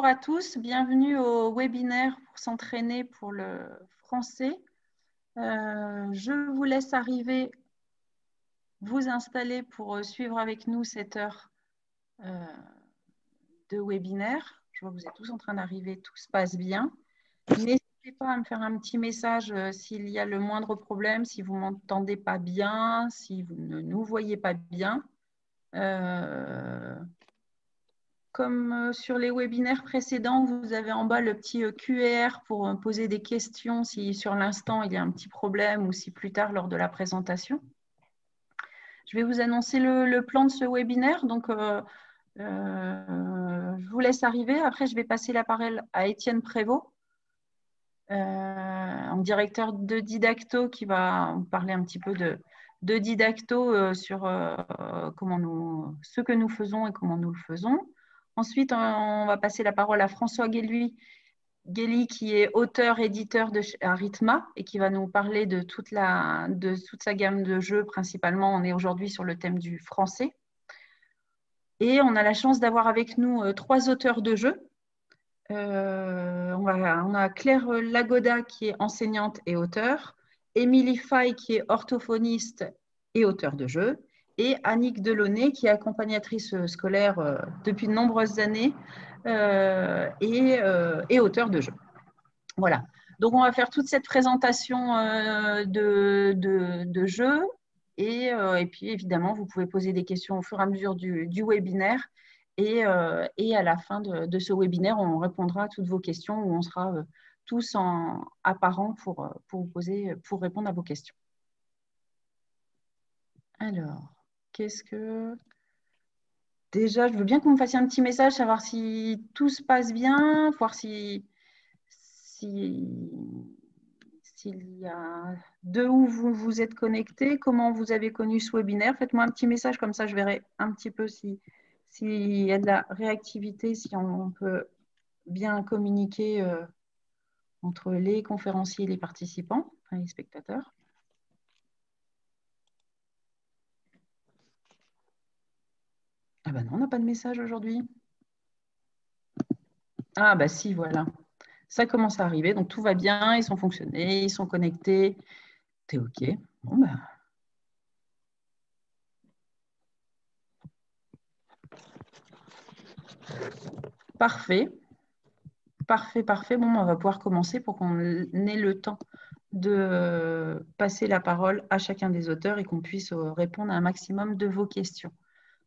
Bonjour à tous, bienvenue au webinaire pour s'entraîner pour le français. Je vous laisse arriver, vous installer pour suivre avec nous cette heure de webinaire. Je vois que vous êtes tous en train d'arriver, tout se passe bien. N'hésitez pas à me faire un petit message s'il y a le moindre problème, si vous ne m'entendez pas bien, si vous ne nous voyez pas bien. Comme sur les webinaires précédents, vous avez en bas le petit QR pour poser des questions si sur l'instant il y a un petit problème ou si plus tard lors de la présentation. Je vais vous annoncer le plan de ce webinaire. Donc, je vous laisse arriver. Après, je vais passer la parole à Étienne Prévost, en directeur de Didacto, qui va vous parler un petit peu de Didacto sur ce que nous faisons et comment nous le faisons. Ensuite, on va passer la parole à François Guély, qui est auteur-éditeur de Arithma et qui va nous parler de toute sa gamme de jeux. Principalement, on est aujourd'hui sur le thème du français. Et on a la chance d'avoir avec nous 3 auteurs de jeux. On a Claire Lagoda qui est enseignante et auteure, Émilie Fay qui est orthophoniste et auteure de jeux, et Annick Delaunay qui est accompagnatrice scolaire depuis de nombreuses années et auteure de jeux. Voilà. Donc, on va faire toute cette présentation de jeux et puis, évidemment, vous pouvez poser des questions au fur et à mesure du webinaire. Et à la fin de ce webinaire, on répondra à toutes vos questions où on sera tous apparents pour répondre à vos questions. Alors, déjà, je veux bien que vous me fassiez un petit message, savoir si tout se passe bien, voir s'il y a de où vous êtes connectés, comment vous avez connu ce webinaire. Faites-moi un petit message, comme ça je verrai un petit peu s'il y a de la réactivité, si on peut bien communiquer entre les conférenciers et les participants, enfin les spectateurs. Ah ben non, on n'a pas de message aujourd'hui. Ah bah si, voilà. Ça commence à arriver, donc tout va bien, ils sont fonctionnés, ils sont connectés. T'es OK. Bon bah. Parfait. Parfait, parfait. Bon, on va pouvoir commencer pour qu'on ait le temps de passer la parole à chacun des auteurs et qu'on puisse répondre à un maximum de vos questions.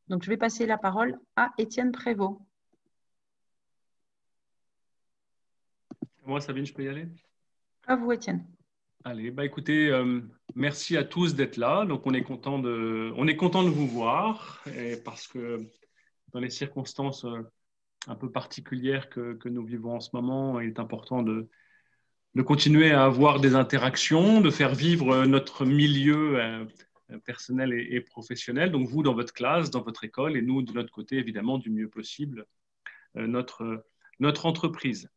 Donc, je vais passer la parole à Étienne Prévost. Moi, Sabine, je peux y aller? À vous, Étienne. Allez, bah écoutez, merci à tous d'être là. Donc, on est content de vous voir parce que dans les circonstances un peu particulières que nous vivons en ce moment, il est important de continuer à avoir des interactions, de faire vivre notre milieu personnel et professionnel. Donc, vous, dans votre classe, dans votre école, et nous, de notre côté, évidemment, du mieux possible, notre entreprise.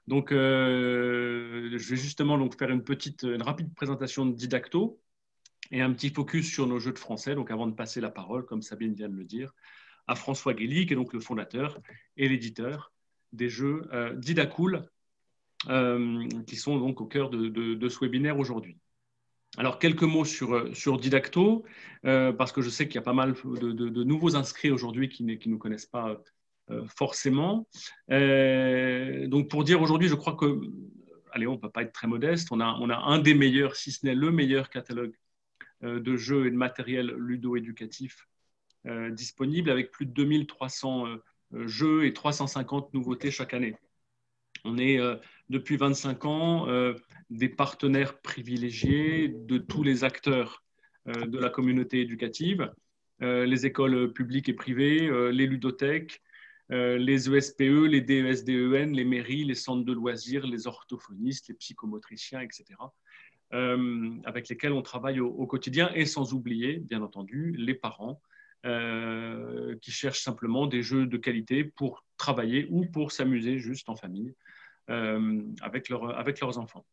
Donc, je vais justement faire une rapide présentation de Didacto et un petit focus sur nos jeux de français. Donc, avant de passer la parole, comme Sabine vient de le dire, à François Guély, qui est donc le fondateur et l'éditeur des jeux Didacool, qui sont donc au cœur de ce webinaire aujourd'hui. Alors, quelques mots sur Didacto, parce que je sais qu'il y a pas mal de nouveaux inscrits aujourd'hui qui ne nous connaissent pas forcément. Donc, pour dire aujourd'hui, je crois que, allez, on ne peut pas être très modeste, on a un des meilleurs, si ce n'est le meilleur catalogue de jeux et de matériel ludo-éducatif disponible, avec plus de 2300 jeux et 350 nouveautés chaque année. On est, depuis 25 ans, des partenaires privilégiés de tous les acteurs de la communauté éducative, les écoles publiques et privées, les ludothèques, les ESPE, les DESDEN, les mairies, les centres de loisirs, les orthophonistes, les psychomotriciens, etc., avec lesquels on travaille au quotidien, et sans oublier, bien entendu, les parents qui cherchent simplement des jeux de qualité pour travailler ou pour s'amuser juste en famille avec leurs enfants.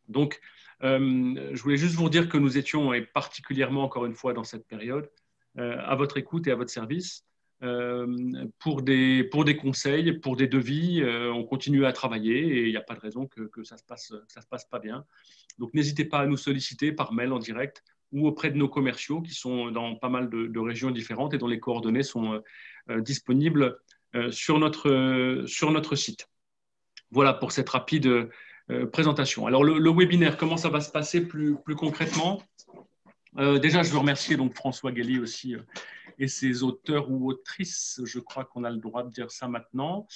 Donc, je voulais juste vous dire que nous étions, et particulièrement encore une fois dans cette période, à votre écoute et à votre service pour des conseils, pour des devis. On continue à travailler et il n'y a pas de raison que ça se passe pas bien. Donc, n'hésitez pas à nous solliciter par mail en direct ou auprès de nos commerciaux qui sont dans pas mal de régions différentes et dont les coordonnées sont disponibles sur notre site. Voilà pour cette rapide présentation. Alors, le webinaire, comment ça va se passer plus concrètement? Déjà, je veux remercier donc François Guély aussi et ses auteurs ou autrices, je crois qu'on a le droit de dire ça maintenant,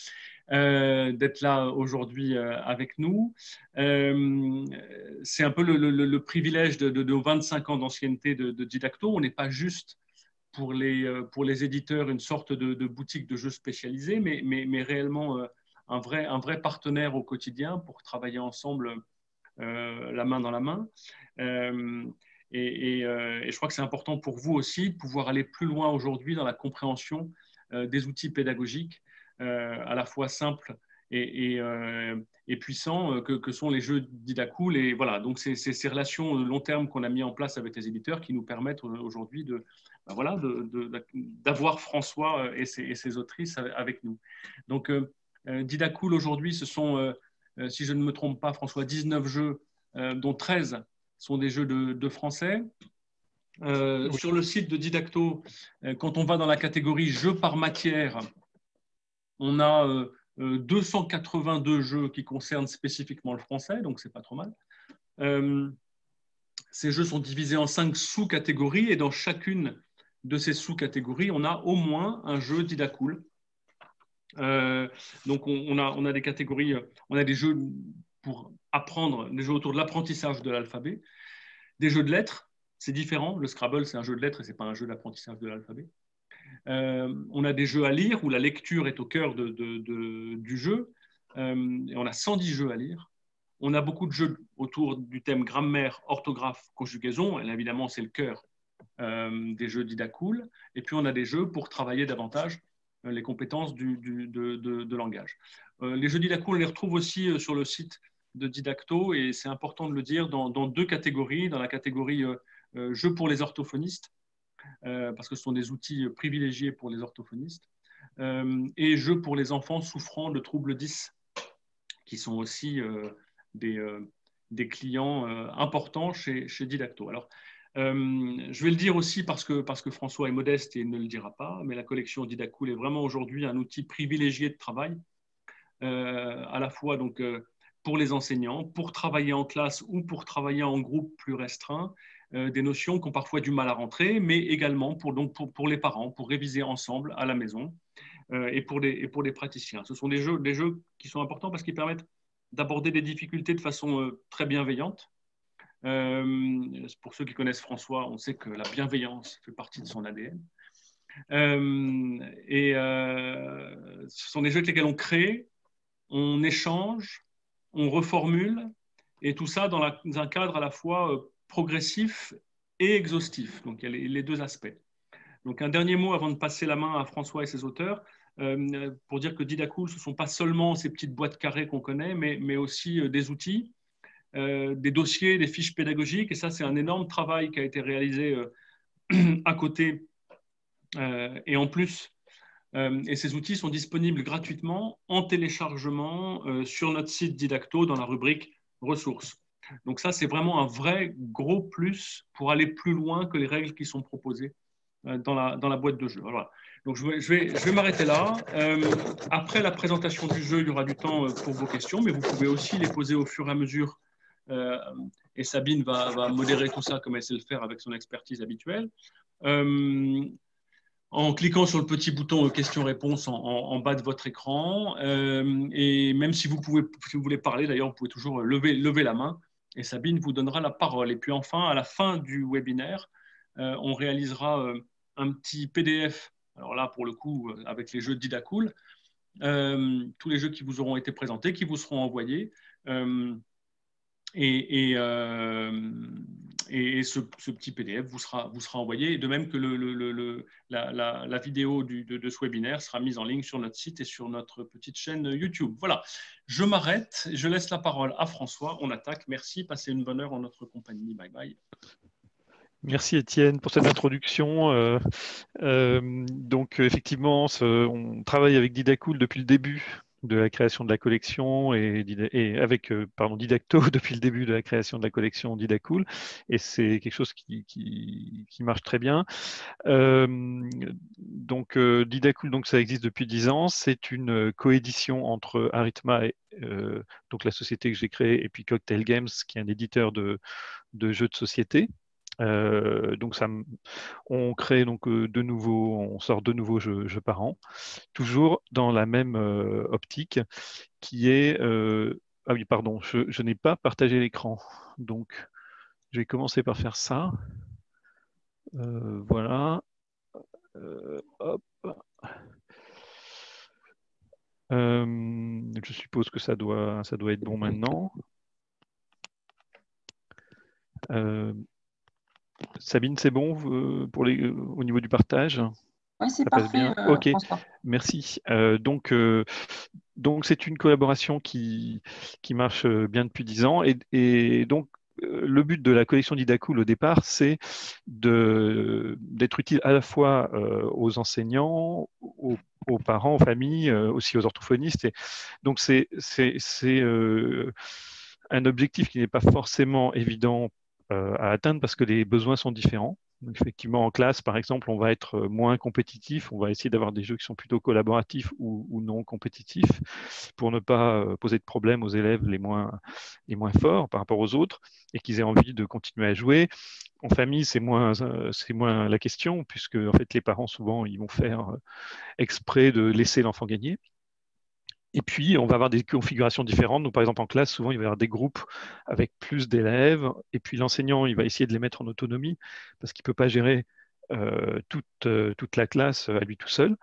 d'être là aujourd'hui avec nous. C'est un peu le privilège de 25 ans d'ancienneté de Didacto. On n'est pas juste pour les éditeurs une sorte de boutique de jeux spécialisée, mais réellement un vrai partenaire au quotidien pour travailler ensemble la main dans la main. Et je crois que c'est important pour vous aussi de pouvoir aller plus loin aujourd'hui dans la compréhension des outils pédagogiques à la fois simples et puissants que sont les jeux Didacool. Et voilà, donc c'est ces relations long terme qu'on a mis en place avec les éditeurs qui nous permettent aujourd'hui d'avoir François et ses autrices avec nous. Donc Didacool aujourd'hui, ce sont, si je ne me trompe pas, François, 19 jeux, dont 13 sont des jeux de français. Oui. Sur le site de Didacto, quand on va dans la catégorie jeux par matière, on a 282 jeux qui concernent spécifiquement le français, donc c'est pas trop mal. Ces jeux sont divisés en 5 sous-catégories et dans chacune de ces sous-catégories, on a au moins un jeu Didacool. Donc on a des catégories, on a des jeux pour apprendre, des jeux autour de l'apprentissage de l'alphabet, des jeux de lettres, c'est différent. Le Scrabble, c'est un jeu de lettres et ce n'est pas un jeu d'apprentissage de l'alphabet. On a des jeux à lire où la lecture est au cœur du jeu. Et on a 110 jeux à lire. On a beaucoup de jeux autour du thème grammaire, orthographe, conjugaison. Et évidemment, c'est le cœur des jeux Didacool. Et puis, on a des jeux pour travailler davantage les compétences de langage. Les jeux Didacool, on les retrouve aussi sur le site de Didacto, et c'est important de le dire, dans 2 catégories. Dans la catégorie jeux pour les orthophonistes, parce que ce sont des outils privilégiés pour les orthophonistes, et jeux pour les enfants souffrant de troubles 10, qui sont aussi des clients importants chez Didacto. Alors, je vais le dire aussi parce que François est modeste et il ne le dira pas, mais la collection Didacool est vraiment aujourd'hui un outil privilégié de travail, à la fois donc, pour les enseignants, pour travailler en classe ou pour travailler en groupe plus restreint, des notions qui ont parfois du mal à rentrer, mais également pour les parents, pour réviser ensemble à la maison, et pour les praticiens. Ce sont des jeux qui sont importants parce qu'ils permettent d'aborder des difficultés de façon très bienveillante. Pour ceux qui connaissent François, on sait que la bienveillance fait partie de son ADN. Ce sont des jeux avec lesquels on crée, on échange, on reformule, et tout ça dans un cadre à la fois progressif et exhaustif. Donc, il y a les 2 aspects. Donc, un dernier mot avant de passer la main à François et ses auteurs, pour dire que Didacool, ce ne sont pas seulement ces petites boîtes carrées qu'on connaît, mais aussi des outils, des dossiers, des fiches pédagogiques. Et ça, c'est un énorme travail qui a été réalisé à côté et en plus. Et ces outils sont disponibles gratuitement en téléchargement sur notre site Didacto dans la rubrique ressources. Donc ça, c'est vraiment un vrai gros plus pour aller plus loin que les règles qui sont proposées dans la boîte de jeu. Voilà. Donc je vais m'arrêter là. Après la présentation du jeu, il y aura du temps pour vos questions, mais vous pouvez aussi les poser au fur et à mesure. Et Sabine va modérer tout ça comme elle sait le faire avec son expertise habituelle. En cliquant sur le petit bouton questions-réponses en bas de votre écran. Et même si vous voulez parler, d'ailleurs, vous pouvez toujours lever la main et Sabine vous donnera la parole. Et puis enfin, à la fin du webinaire, on réalisera un petit PDF. Alors là, pour le coup, avec les jeux Didacool, tous les jeux qui vous auront été présentés, qui vous seront envoyés. Et ce petit PDF vous sera envoyé, de même que la vidéo de ce webinaire sera mise en ligne sur notre site et sur notre petite chaîne YouTube. Voilà, je m'arrête, je laisse la parole à François, on attaque. Merci, passez une bonne heure en notre compagnie. Bye bye. Merci Étienne pour cette introduction. Donc effectivement, on travaille avec Didacool depuis le début de la création de la collection et avec Didacto depuis le début de la création de la collection Didacool, et c'est quelque chose qui marche très bien. Didacool, donc ça existe depuis 10 ans. C'est une coédition entre Arithma donc la société que j'ai créée, et puis Cocktail Games, qui est un éditeur de jeux de société. On crée donc on sort de nouveaux jeux par an, toujours dans la même optique qui est. Ah oui, pardon, je n'ai pas partagé l'écran, donc je vais commencer par faire ça. Voilà. Hop. Je suppose que ça doit être bon maintenant. Sabine, c'est bon au niveau du partage? Oui, c'est Ça passe parfait, bien. Ok, François. merci. Donc c'est une collaboration qui marche bien depuis 10 ans. Et donc, le but de la collection Didacool au départ, c'est d'être utile à la fois aux enseignants, aux parents, aux familles, aussi aux orthophonistes. Et donc, c'est un objectif qui n'est pas forcément évident à atteindre parce que les besoins sont différents. Donc, effectivement, en classe, par exemple, on va être moins compétitif. On va essayer d'avoir des jeux qui sont plutôt collaboratifs ou non compétitifs pour ne pas poser de problème aux élèves les moins forts par rapport aux autres et qu'ils aient envie de continuer à jouer. En famille, c'est moins la question puisque en fait, les parents, souvent, ils vont faire exprès de laisser l'enfant gagner. Et puis, on va avoir des configurations différentes. Donc, par exemple, en classe, souvent, il va y avoir des groupes avec plus d'élèves. Et puis, l'enseignant, il va essayer de les mettre en autonomie parce qu'il ne peut pas gérer toute la classe à lui tout seul.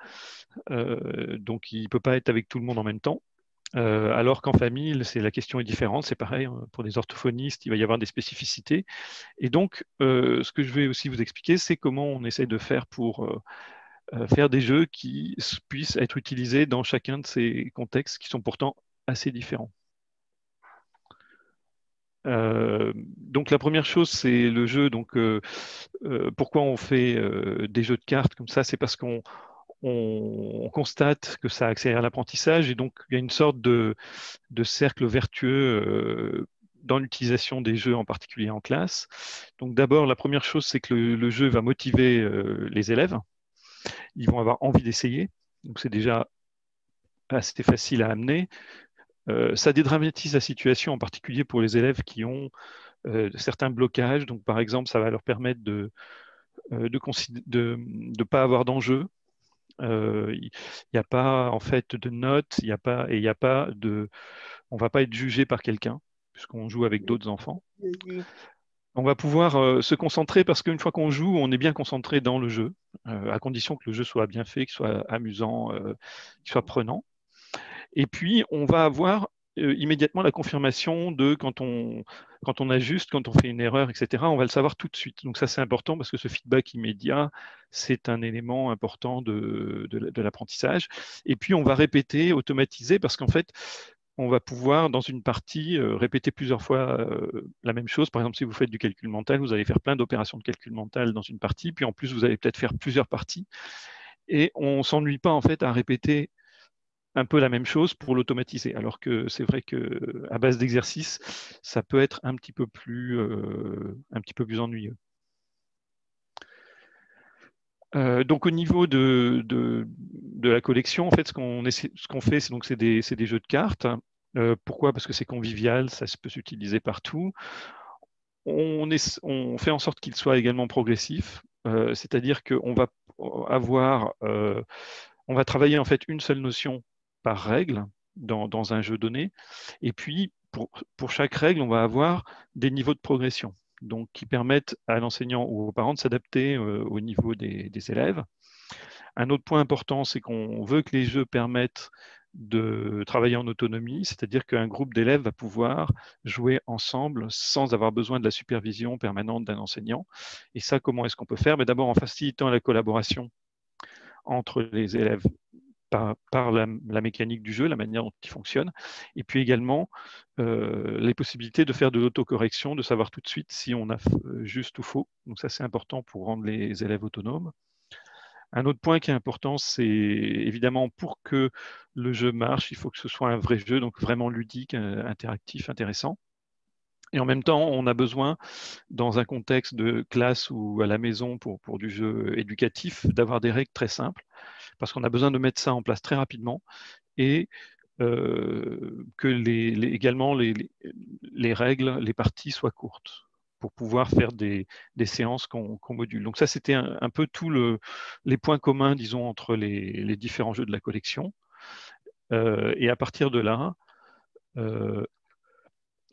Donc, il ne peut pas être avec tout le monde en même temps. Alors qu'en famille, la question est différente. C'est pareil, pour des orthophonistes, il va y avoir des spécificités. Et donc, ce que je vais aussi vous expliquer, c'est comment on essaie de faire pour faire des jeux qui puissent être utilisés dans chacun de ces contextes qui sont pourtant assez différents. Donc la première chose, c'est le jeu. Donc pourquoi on fait des jeux de cartes comme ça? C'est parce qu'on constate que ça accélère l'apprentissage et donc il y a une sorte de cercle vertueux dans l'utilisation des jeux, en particulier en classe. Donc d'abord, la première chose, c'est que le jeu va motiver les élèves. Ils vont avoir envie d'essayer. Donc c'est déjà assez facile à amener. Ça dédramatise la situation, en particulier pour les élèves qui ont certains blocages. Donc, par exemple, ça va leur permettre de ne pas avoir d'enjeu. Il n'y a pas en fait de notes, il y a pas de, on va pas être jugé par quelqu'un puisqu'on joue avec d'autres enfants. On va pouvoir se concentrer parce qu'une fois qu'on joue, on est bien concentré dans le jeu, à condition que le jeu soit bien fait, qu'il soit amusant, qu'il soit prenant. Et puis, on va avoir immédiatement la confirmation de quand on ajuste, quand on fait une erreur, etc. On va le savoir tout de suite. Donc ça, c'est important parce que ce feedback immédiat, c'est un élément important de l'apprentissage. Et puis, on va répéter, automatiser, parce qu'en fait, on va pouvoir, dans une partie, répéter plusieurs fois la même chose. Par exemple, si vous faites du calcul mental, vous allez faire plein d'opérations de calcul mental dans une partie, puis en plus, vous allez peut-être faire plusieurs parties. Et on ne s'ennuie pas, en fait, à répéter un peu la même chose pour l'automatiser. Alors que c'est vrai qu'à base d'exercice, ça peut être un petit peu plus ennuyeux. Donc au niveau de la collection, en fait, ce qu'on fait, c'est des jeux de cartes. Pourquoi? Parce que c'est convivial, ça peut s'utiliser partout. On fait en sorte qu'il soit également progressif, c'est-à-dire qu'on va on va travailler en fait une seule notion par règle dans un jeu donné, et puis pour chaque règle, on va avoir des niveaux de progression, donc qui permettent à l'enseignant ou aux parents de s'adapter au niveau des élèves. Un autre point important, c'est qu'on veut que les jeux permettent de travailler en autonomie, c'est-à-dire qu'un groupe d'élèves va pouvoir jouer ensemble sans avoir besoin de la supervision permanente d'un enseignant. Et ça, comment est-ce qu'on peut faire? Mais d'abord en facilitant la collaboration entre les élèves par la mécanique du jeu, la manière dont il fonctionne, et puis également les possibilités de faire de l'autocorrection, de savoir tout de suite si on a juste ou faux. Donc ça, c'est important pour rendre les élèves autonomes. Un autre point qui est important, c'est évidemment pour que le jeu marche, il faut que ce soit un vrai jeu, donc vraiment ludique, interactif, intéressant. Et en même temps, on a besoin, dans un contexte de classe ou à la maison pour du jeu éducatif, d'avoir des règles très simples, parce qu'on a besoin de mettre ça en place très rapidement et que également les règles, les parties soient courtes pour pouvoir faire des séances qu'on module. Donc ça, c'était un peu tous les points communs, disons, entre les différents jeux de la collection. Et à partir de là,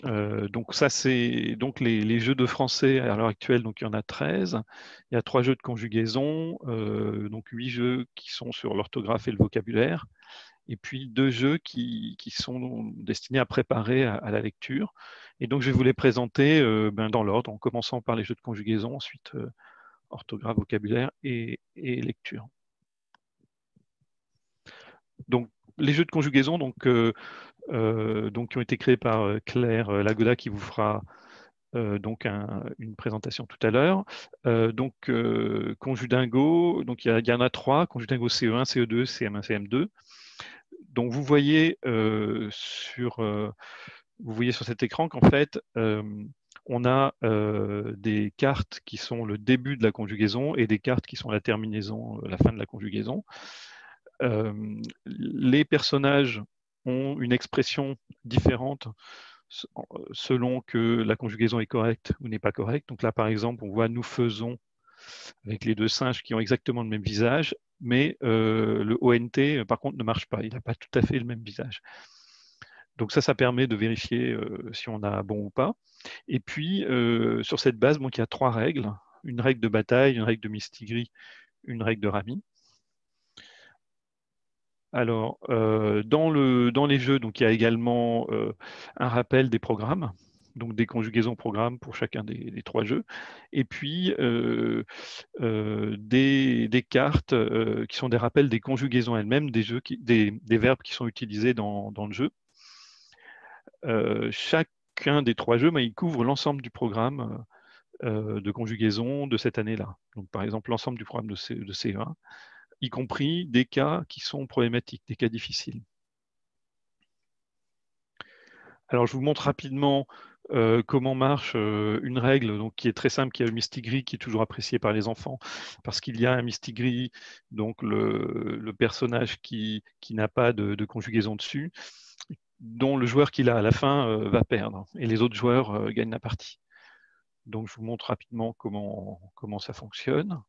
donc ça, c'est donc les jeux de français à l'heure actuelle, donc il y en a 13. Il y a 3 jeux de conjugaison, donc 8 jeux qui sont sur l'orthographe et le vocabulaire, et puis 2 jeux qui sont destinés à préparer à la lecture. Et donc je vais vous les présenter dans l'ordre, en commençant par les jeux de conjugaison, ensuite orthographe, vocabulaire et lecture. Donc les jeux de conjugaison, donc qui ont été créés par Claire Lagoda, qui vous fera donc une présentation tout à l'heure. Conjudingo, donc il y en a 3, Conjudingo CE1, CE2, CM1, CM2. Donc vous voyez sur cet écran qu'en fait on a des cartes qui sont le début de la conjugaison et des cartes qui sont la terminaison, la fin de la conjugaison. Les personnages ont une expression différente selon que la conjugaison est correcte ou n'est pas correcte. Donc là, par exemple, on voit « nous faisons » avec les 2 singes qui ont exactement le même visage, mais le ONT, par contre, ne marche pas. Il n'a pas tout à fait le même visage. Donc ça permet de vérifier si on a bon ou pas. Et puis, sur cette base, il y a 3 règles. Une règle de bataille, une règle de mistigris, une règle de rami. Alors, dans les jeux, donc, il y a également un rappel des programmes, donc des conjugaisons programmes pour chacun des 3 jeux, et puis des cartes qui sont des rappels des conjugaisons elles-mêmes, des verbes qui sont utilisés dans le jeu. Chacun des 3 jeux, il couvre l'ensemble du programme de conjugaison de cette année-là. Donc, par exemple, l'ensemble du programme de CE1, y compris des cas qui sont problématiques, des cas difficiles. Alors, je vous montre rapidement comment marche une règle donc, qui est très simple, qui est le mistigris, qui est toujours apprécié par les enfants, parce qu'il y a un mistigris, donc le personnage qui n'a pas de conjugaison dessus, dont le joueur qu'il a à la fin va perdre, et les autres joueurs gagnent la partie. Donc, je vous montre rapidement comment ça fonctionne.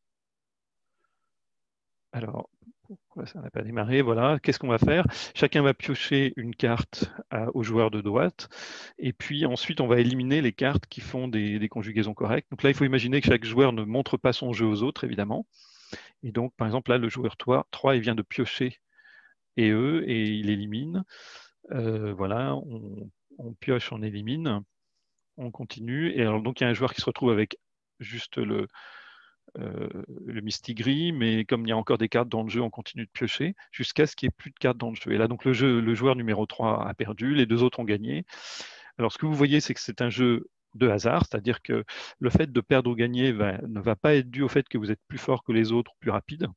Alors, pourquoi ça n'a pas démarré? Voilà, qu'est-ce qu'on va faire? Chacun va piocher une carte au joueur de droite, et puis ensuite, on va éliminer les cartes qui font des conjugaisons correctes. Donc là, il faut imaginer que chaque joueur ne montre pas son jeu aux autres, évidemment. Et donc, par exemple, là, le joueur 3 il vient de piocher et il élimine. Voilà, on pioche, on élimine, on continue. Et alors, donc, il y a un joueur qui se retrouve avec juste le mistigris, mais comme il y a encore des cartes dans le jeu, on continue de piocher jusqu'à ce qu'il n'y ait plus de cartes dans le jeu. Et là, donc, le joueur numéro 3 a perdu, les 2 autres ont gagné. Alors, ce que vous voyez, c'est que c'est un jeu de hasard, c'est-à-dire que le fait de perdre ou gagner ne va pas être dû au fait que vous êtes plus fort que les autres ou plus rapide.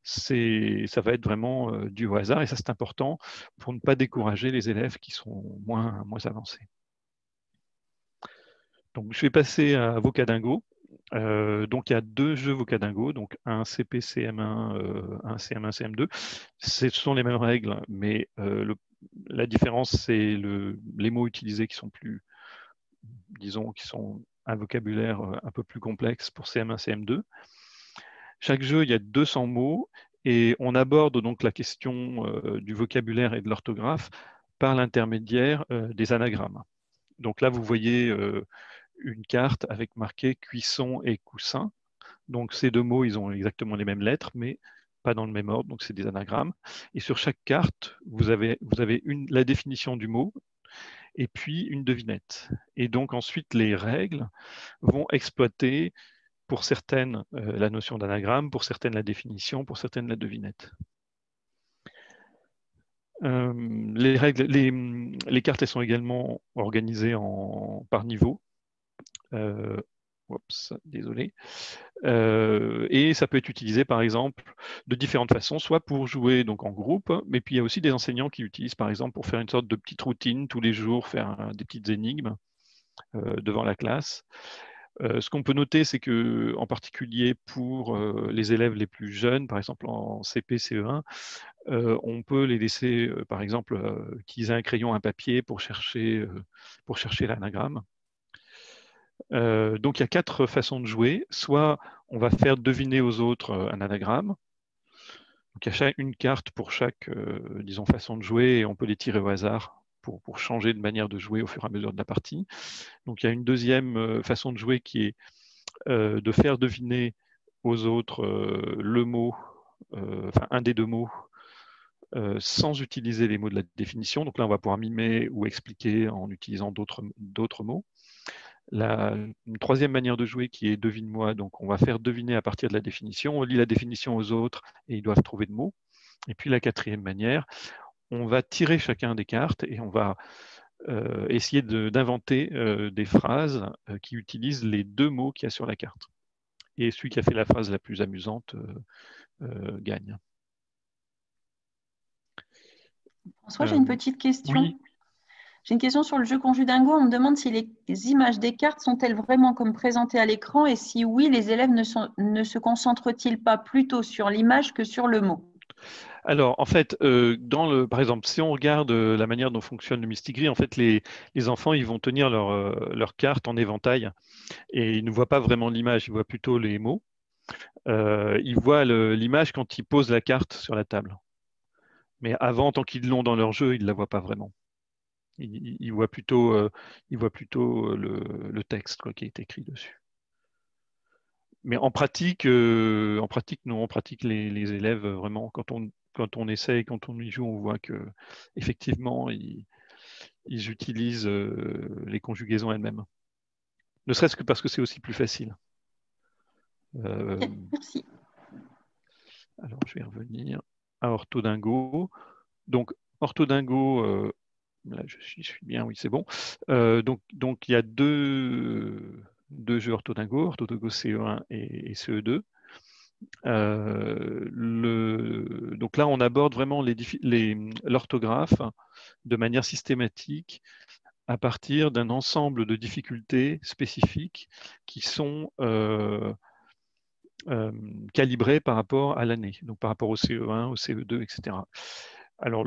Ça va être vraiment dû au hasard, et ça, c'est important pour ne pas décourager les élèves qui sont moins avancés. Donc, je vais passer à Vocadingo. Donc il y a 2 jeux Vocadingo, donc un CP CM1, un CM1 CM2. Ce sont les mêmes règles, mais la différence, c'est les mots utilisés qui sont plus, disons, qui sont un vocabulaire un peu plus complexe pour CM1 CM2. Chaque jeu, il y a 200 mots, et on aborde donc la question du vocabulaire et de l'orthographe par l'intermédiaire des anagrammes. Donc là, vous voyez une carte avec marqué cuisson et coussin. Donc ces 2 mots, ils ont exactement les mêmes lettres, mais pas dans le même ordre, donc c'est des anagrammes. Et sur chaque carte, vous avez la définition du mot et puis une devinette. Et donc ensuite, les règles vont exploiter pour certaines la notion d'anagramme, pour certaines la définition, pour certaines la devinette. Les cartes, elles sont également organisées par niveau. Désolé. Et ça peut être utilisé, par exemple, de différentes façons, soit pour jouer donc en groupe, mais puis il y a aussi des enseignants qui utilisent, par exemple, pour faire une sorte de petite routine tous les jours, faire des petites énigmes devant la classe. Ce qu'on peut noter, c'est que, en particulier pour les élèves les plus jeunes, par exemple en CP, CE1, on peut les laisser, par exemple, utiliser un crayon, un papier pour chercher l'anagramme. Donc il y a 4 façons de jouer. Soit on va faire deviner aux autres un anagramme. Donc il y a une carte pour chaque, disons, façon de jouer, et on peut les tirer au hasard pour changer de manière de jouer au fur et à mesure de la partie. Donc il y a une deuxième façon de jouer qui est de faire deviner aux autres le mot, enfin un des deux mots, sans utiliser les mots de la définition. Donc là, on va pouvoir mimer ou expliquer en utilisant d'autres mots. Une troisième manière de jouer qui est devine-moi, donc on va faire deviner à partir de la définition, on lit la définition aux autres et ils doivent trouver de mots. Et puis la quatrième manière, on va tirer chacun des cartes et on va essayer d'inventer des phrases qui utilisent les deux mots qu'il y a sur la carte. Et celui qui a fait la phrase la plus amusante gagne. François, j'ai une petite question. Oui. J'ai une question sur le jeu Conjus Dingo. On me demande si les images des cartes sont-elles vraiment comme présentées à l'écran, et si oui, les élèves ne se concentrent-ils pas plutôt sur l'image que sur le mot? Alors, en fait, par exemple, si on regarde la manière dont fonctionne le Mistigri, en fait, les enfants, ils vont tenir leur carte en éventail et ils ne voient pas vraiment l'image, ils voient plutôt les mots. Ils voient l'image quand ils posent la carte sur la table. Mais avant, tant qu'ils l'ont dans leur jeu, ils ne la voient pas vraiment. Ils voient plutôt, le texte qui est écrit dessus. Mais en pratique, non, on pratique les élèves vraiment quand on essaie, quand on y joue, on voit que effectivement ils utilisent les conjugaisons elles-mêmes. Ne serait-ce que parce que c'est aussi plus facile. Merci. Alors je vais revenir à Orthodingo. Donc Orthodingo, là je suis bien, oui c'est bon. Donc il y a deux jeux Orthodingo CE1 et CE2. Donc là, on aborde vraiment l'orthographe de manière systématique à partir d'un ensemble de difficultés spécifiques qui sont calibrées par rapport à l'année, donc par rapport au CE1, au CE2, etc. Alors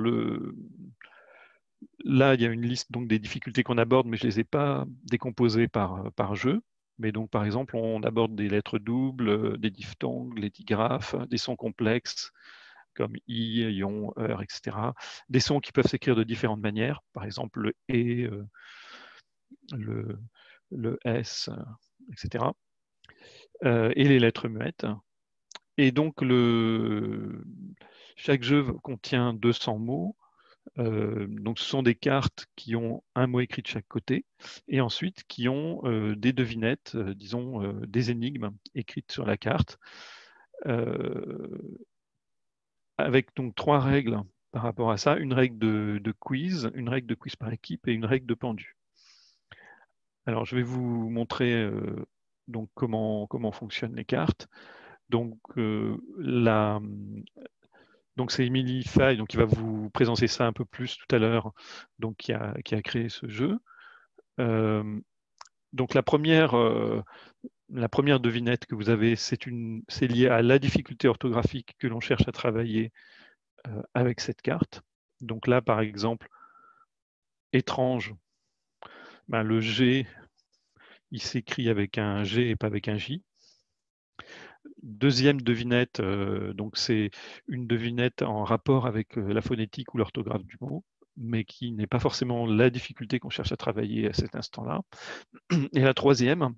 là, il y a une liste donc, des difficultés qu'on aborde, mais je ne les ai pas décomposées par jeu. Mais donc, par exemple, on aborde des lettres doubles, des diphtongues, les digraphes, des sons complexes comme i, ion, heure, etc. Des sons qui peuvent s'écrire de différentes manières, par exemple le e, le s, etc. Et les lettres muettes. Et donc, chaque jeu contient 200 mots. Donc, ce sont des cartes qui ont un mot écrit de chaque côté et ensuite qui ont des devinettes, disons des énigmes écrites sur la carte, avec donc 3 règles par rapport à ça, une règle de quiz, une règle de quiz par équipe et une règle de pendu. Alors, je vais vous montrer donc comment fonctionnent les cartes. Donc, donc c'est Émilie Fay, donc qui va vous présenter ça un peu plus tout à l'heure, donc qui a créé ce jeu. Donc la première devinette que vous avez, c'est lié à la difficulté orthographique que l'on cherche à travailler avec cette carte. Donc là, par exemple, étrange, ben, le G, il s'écrit avec un G et pas avec un J. Deuxième devinette, donc c'est une devinette en rapport avec la phonétique ou l'orthographe du mot, mais qui n'est pas forcément la difficulté qu'on cherche à travailler à cet instant-là. Et la troisième,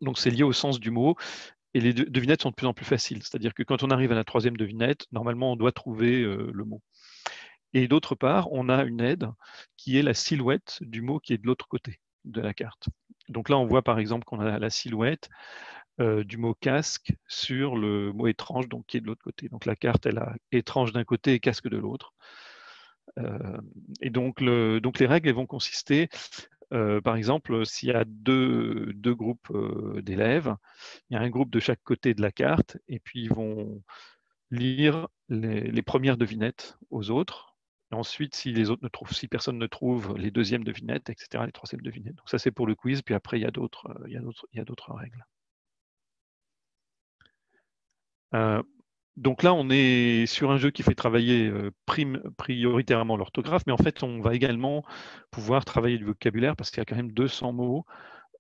donc c'est lié au sens du mot, et les devinettes sont de plus en plus faciles. C'est-à-dire que quand on arrive à la troisième devinette, normalement on doit trouver le mot. Et d'autre part, on a une aide qui est la silhouette du mot qui est de l'autre côté de la carte. Donc là, on voit par exemple qu'on a la silhouette du mot casque sur le mot étrange, donc qui est de l'autre côté. Donc la carte, elle a étrange d'un côté et casque de l'autre. Et donc les règles elles vont consister, par exemple, s'il y a deux groupes d'élèves, il y a un groupe de chaque côté de la carte, et puis ils vont lire les premières devinettes aux autres. Et ensuite, si personne ne trouve les deuxièmes devinettes, etc., les troisièmes devinettes. Donc ça, c'est pour le quiz. Puis après, il y a d'autres règles. Donc là, on est sur un jeu qui fait travailler prioritairement l'orthographe, mais en fait, on va également pouvoir travailler le vocabulaire parce qu'il y a quand même 200 mots.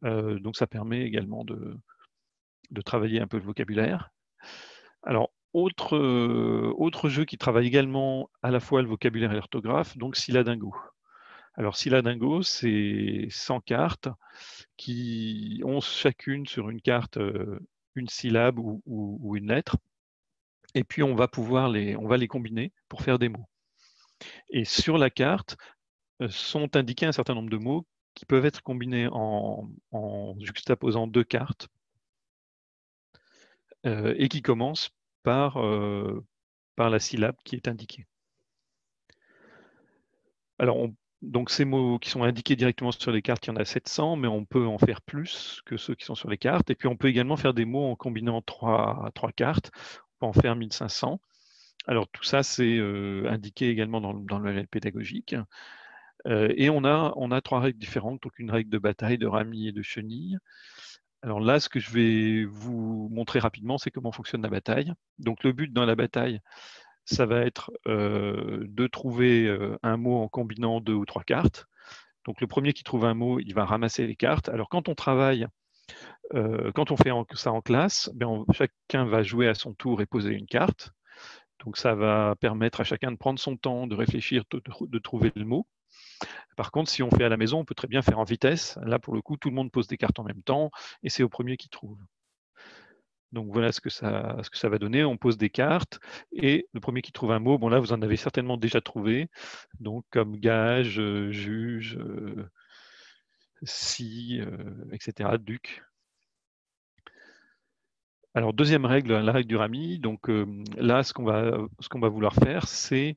Donc ça permet également de travailler un peu le vocabulaire. Alors, autre jeu qui travaille également à la fois le vocabulaire et l'orthographe, donc Syladingo. Alors, Syladingo, c'est 100 cartes qui ont chacune sur une carte une syllabe ou une lettre. Et puis, on va les combiner pour faire des mots. Et sur la carte sont indiqués un certain nombre de mots qui peuvent être combinés en juxtaposant deux cartes et qui commencent par la syllabe qui est indiquée. Alors, donc ces mots qui sont indiqués directement sur les cartes, il y en a 700, mais on peut en faire plus que ceux qui sont sur les cartes. Et puis, on peut également faire des mots en combinant trois cartes. On peut en faire 1500. Alors, tout ça, c'est indiqué également dans le manuel pédagogique. Et on a 3 règles différentes, donc une règle de bataille, de rami et de chenille. Alors là, ce que je vais vous montrer rapidement, c'est comment fonctionne la bataille. Donc, le but dans la bataille, ça va être de trouver un mot en combinant 2 ou 3 cartes. Donc le premier qui trouve un mot, il va ramasser les cartes. Alors quand on travaille, quand on fait ça en classe, chacun va jouer à son tour et poser une carte. Donc ça va permettre à chacun de prendre son temps, de réfléchir, de trouver le mot. Par contre, si on fait à la maison, on peut très bien faire en vitesse. Là, pour le coup, tout le monde pose des cartes en même temps et c'est au premier qui trouve. Donc voilà ce que ça va donner. On pose des cartes et le premier qui trouve un mot, bon là vous en avez certainement déjà trouvé, donc comme gage, juge, si, etc., duc. Alors deuxième règle, la règle du rami. Donc là ce qu'on va vouloir faire, c'est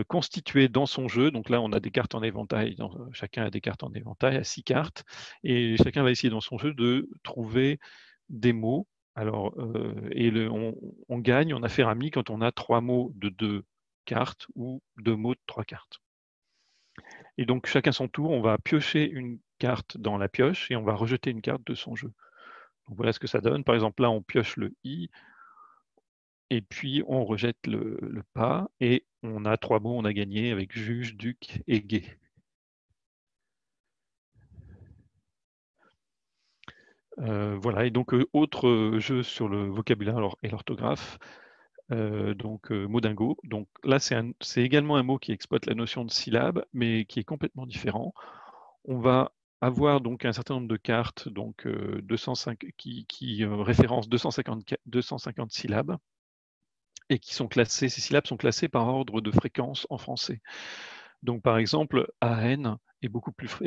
constituer dans son jeu. Donc là on a des cartes en éventail, chacun a des cartes en éventail à 6 cartes et chacun va essayer dans son jeu de trouver des mots. Alors, on gagne, on a fait rami quand on a 3 mots de 2 cartes ou 2 mots de 3 cartes. Et donc, chacun son tour, on va piocher une carte dans la pioche et on va rejeter une carte de son jeu. Donc, voilà ce que ça donne. Par exemple, là, on pioche le i et puis on rejette le pas et on a 3 mots, on a gagné avec juge, duc et guet. Voilà, et donc autre jeu sur le vocabulaire et l'orthographe, Modingo. Donc là, c'est également un mot qui exploite la notion de syllabe, mais qui est complètement différent. On va avoir donc un certain nombre de cartes donc, 205, qui référencent 250 syllabes et qui sont classées, ces syllabes sont classées par ordre de fréquence en français. Donc par exemple, AN est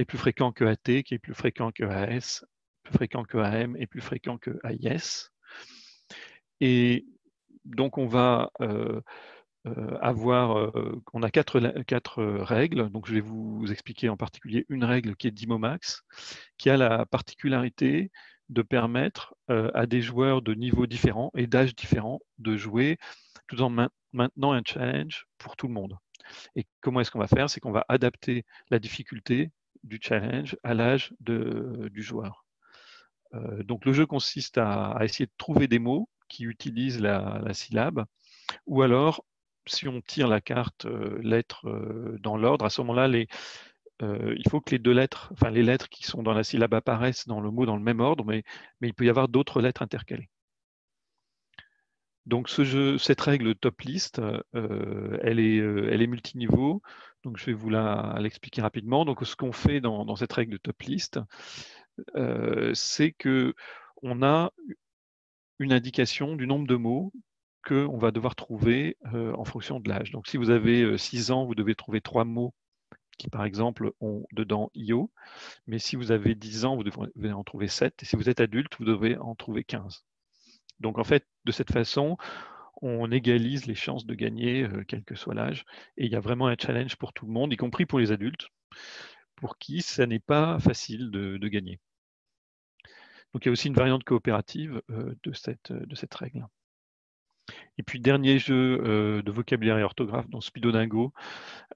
plus fréquent que AT, qui est plus fréquent que AS, plus fréquent que AM et plus fréquent que AIS. Et donc on va on a quatre règles. Donc je vais vous expliquer en particulier une règle qui est d'Imomax, qui a la particularité de permettre à des joueurs de niveaux différents et d'âges différents de jouer tout en maintenant un challenge pour tout le monde. Et comment est-ce qu'on va faire? C'est qu'on va adapter la difficulté du challenge à l'âge du joueur. Donc le jeu consiste à essayer de trouver des mots qui utilisent la syllabe, ou alors, si on tire la carte lettres dans l'ordre, à ce moment-là, il faut que les 2 lettres, enfin les lettres qui sont dans la syllabe apparaissent dans le mot dans le même ordre, mais il peut y avoir d'autres lettres intercalées. Donc cette règle top list, elle est multiniveau. Donc je vais vous l'expliquer rapidement. Donc ce qu'on fait dans cette règle top list, c'est que on a une indication du nombre de mots qu'on va devoir trouver en fonction de l'âge. Donc si vous avez 6 ans, vous devez trouver 3 mots qui, par exemple, ont dedans IO. Mais si vous avez 10 ans, vous devez en trouver 7. Et si vous êtes adulte, vous devez en trouver 15. Donc en fait, de cette façon, on égalise les chances de gagner, quel que soit l'âge. Et il y a vraiment un challenge pour tout le monde, y compris pour les adultes, pour qui ça n'est pas facile de gagner. Donc il y a aussi une variante coopérative de cette règle. Et puis dernier jeu de vocabulaire et orthographe dans Speedo Dingo.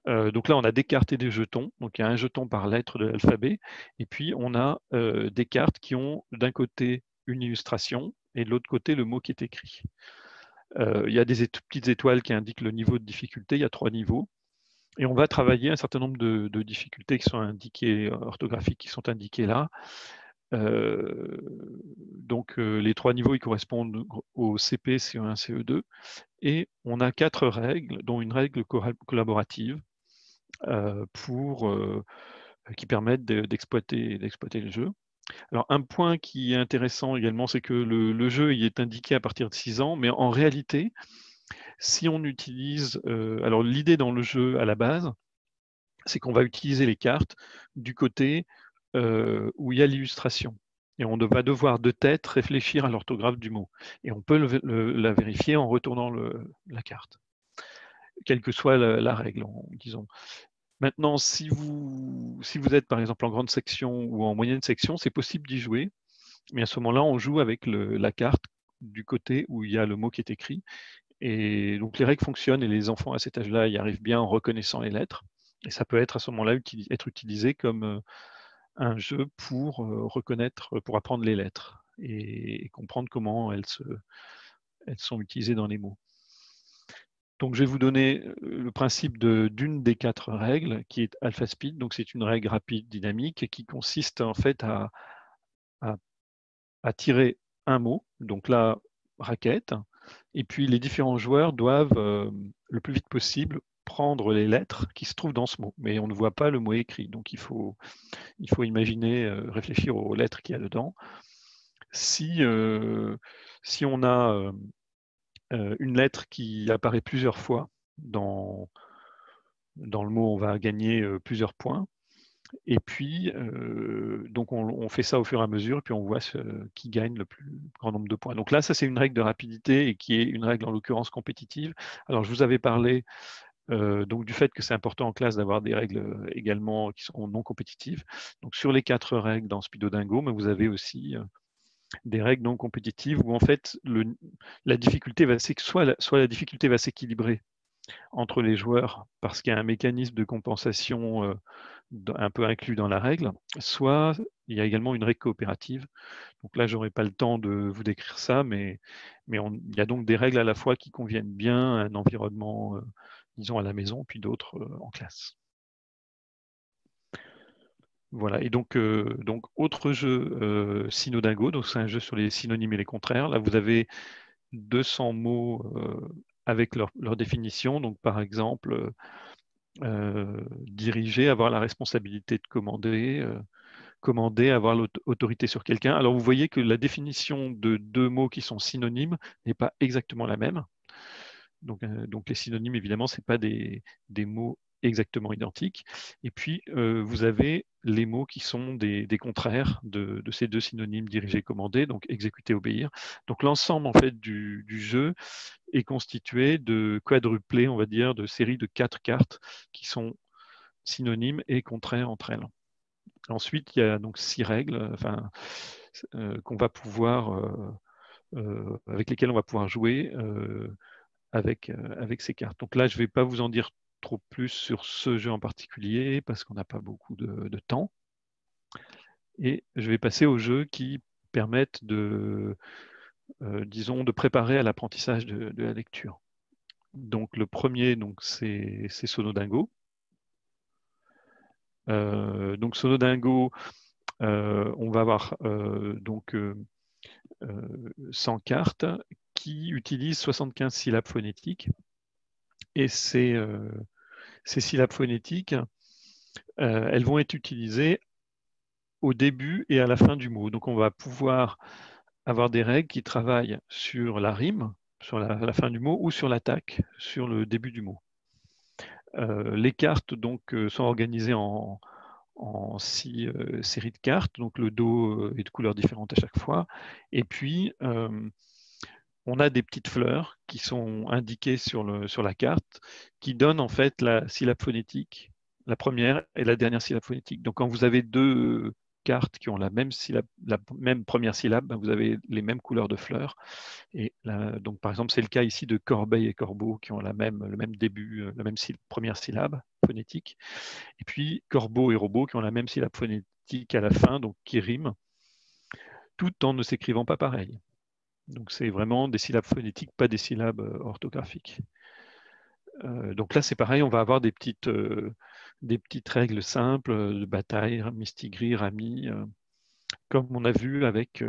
Donc là, on a des cartes et des jetons. Donc il y a un jeton par lettre de l'alphabet. Et puis on a des cartes qui ont d'un côté une illustration et de l'autre côté le mot qui est écrit. Il y a des petites étoiles qui indiquent le niveau de difficulté. Il y a 3 niveaux. Et on va travailler un certain nombre de difficultés qui sont indiquées, orthographiques, qui sont indiquées là. Donc les 3 niveaux, ils correspondent au CP, CE1, CE2. Et on a 4 règles, dont une règle collaborative qui permettent d'exploiter le jeu. Alors un point qui est intéressant également, c'est que le jeu il est indiqué à partir de 6 ans, mais en réalité, si on utilise... alors l'idée dans le jeu à la base, c'est qu'on va utiliser les cartes du côté où il y a l'illustration. Et on va devoir de tête réfléchir à l'orthographe du mot. Et on peut la vérifier en retournant la carte, quelle que soit la règle, disons. Maintenant, si vous êtes par exemple en grande section ou en moyenne section, c'est possible d'y jouer. Mais à ce moment-là, on joue avec la carte du côté où il y a le mot qui est écrit. Et donc les règles fonctionnent et les enfants à cet âge-là y arrivent bien en reconnaissant les lettres. Et ça peut être à ce moment-là être utilisé comme un jeu pour reconnaître, pour apprendre les lettres et comprendre comment elles sont utilisées dans les mots. Donc, je vais vous donner le principe d'une des 4 règles qui est AlphaSpeed. Donc, c'est une règle rapide, dynamique, qui consiste en fait à tirer un mot, donc là, raquette, et puis les différents joueurs doivent le plus vite possible prendre les lettres qui se trouvent dans ce mot. Mais on ne voit pas le mot écrit, donc il faut imaginer, réfléchir aux lettres qu'il y a dedans. Si on a une lettre qui apparaît plusieurs fois dans le mot, on va gagner plusieurs points. Et puis, donc on fait ça au fur et à mesure, et puis on voit qui gagne le plus grand nombre de points. Donc là, ça c'est une règle de rapidité et qui est une règle en l'occurrence compétitive. Alors je vous avais parlé donc du fait que c'est important en classe d'avoir des règles également qui sont non compétitives. Donc sur les 4 règles dans Speedo Dingo, mais vous avez aussi des règles non compétitives où en fait la difficulté va soit la difficulté va s'équilibrer entre les joueurs parce qu'il y a un mécanisme de compensation un peu inclus dans la règle, soit il y a également une règle coopérative. Donc là, je n'aurai pas le temps de vous décrire ça, mais il y a donc des règles à la fois qui conviennent bien à un environnement, disons, à la maison, puis d'autres en classe. Voilà, et donc autre jeu, Synodingo, donc c'est un jeu sur les synonymes et les contraires. Là, vous avez 200 mots avec leur définition. Donc, par exemple, diriger, avoir la responsabilité de commander, avoir l'autorité sur quelqu'un. Alors, vous voyez que la définition de 2 mots qui sont synonymes n'est pas exactement la même. Donc les synonymes, évidemment, ce n'est pas des mots exactement identiques. Et puis, vous avez les mots qui sont des contraires de ces 2 synonymes, diriger, commander, donc exécuter, obéir. Donc l'ensemble en fait du jeu est constitué de quadruplés, on va dire, de séries de 4 cartes qui sont synonymes et contraires entre elles. Ensuite, il y a donc 6 règles qu'on va pouvoir, avec lesquelles on va pouvoir jouer avec ces cartes. Donc là, je ne vais pas vous en dire trop plus sur ce jeu en particulier parce qu'on n'a pas beaucoup de temps. Et je vais passer aux jeux qui permettent disons, de préparer à l'apprentissage de la lecture. Donc le premier, c'est Sonodingo. Donc Sonodingo, on va avoir 100 cartes qui utilisent 75 syllabes phonétiques. Et ces syllabes phonétiques, elles vont être utilisées au début et à la fin du mot. Donc on va pouvoir avoir des règles qui travaillent sur la rime, sur la fin du mot, ou sur l'attaque, sur le début du mot. Les cartes donc sont organisées en 6 séries de cartes, donc le dos est de couleurs différentes à chaque fois. Et puis, on a des petites fleurs qui sont indiquées sur la carte, qui donnent en fait la syllabe phonétique, la première et la dernière syllabe phonétique. Donc quand vous avez deux cartes qui ont la même syllabe, la même première syllabe, ben, vous avez les mêmes couleurs de fleurs. Et là, donc par exemple, c'est le cas ici de corbeille et corbeau qui ont le même début, la même première syllabe phonétique. Et puis corbeau et robot qui ont la même syllabe phonétique à la fin, donc qui riment, tout en ne s'écrivant pas pareil. Donc c'est vraiment des syllabes phonétiques, pas des syllabes orthographiques. Donc là c'est pareil, on va avoir des petites règles simples de bataille, mistigris, rami, comme on a vu avec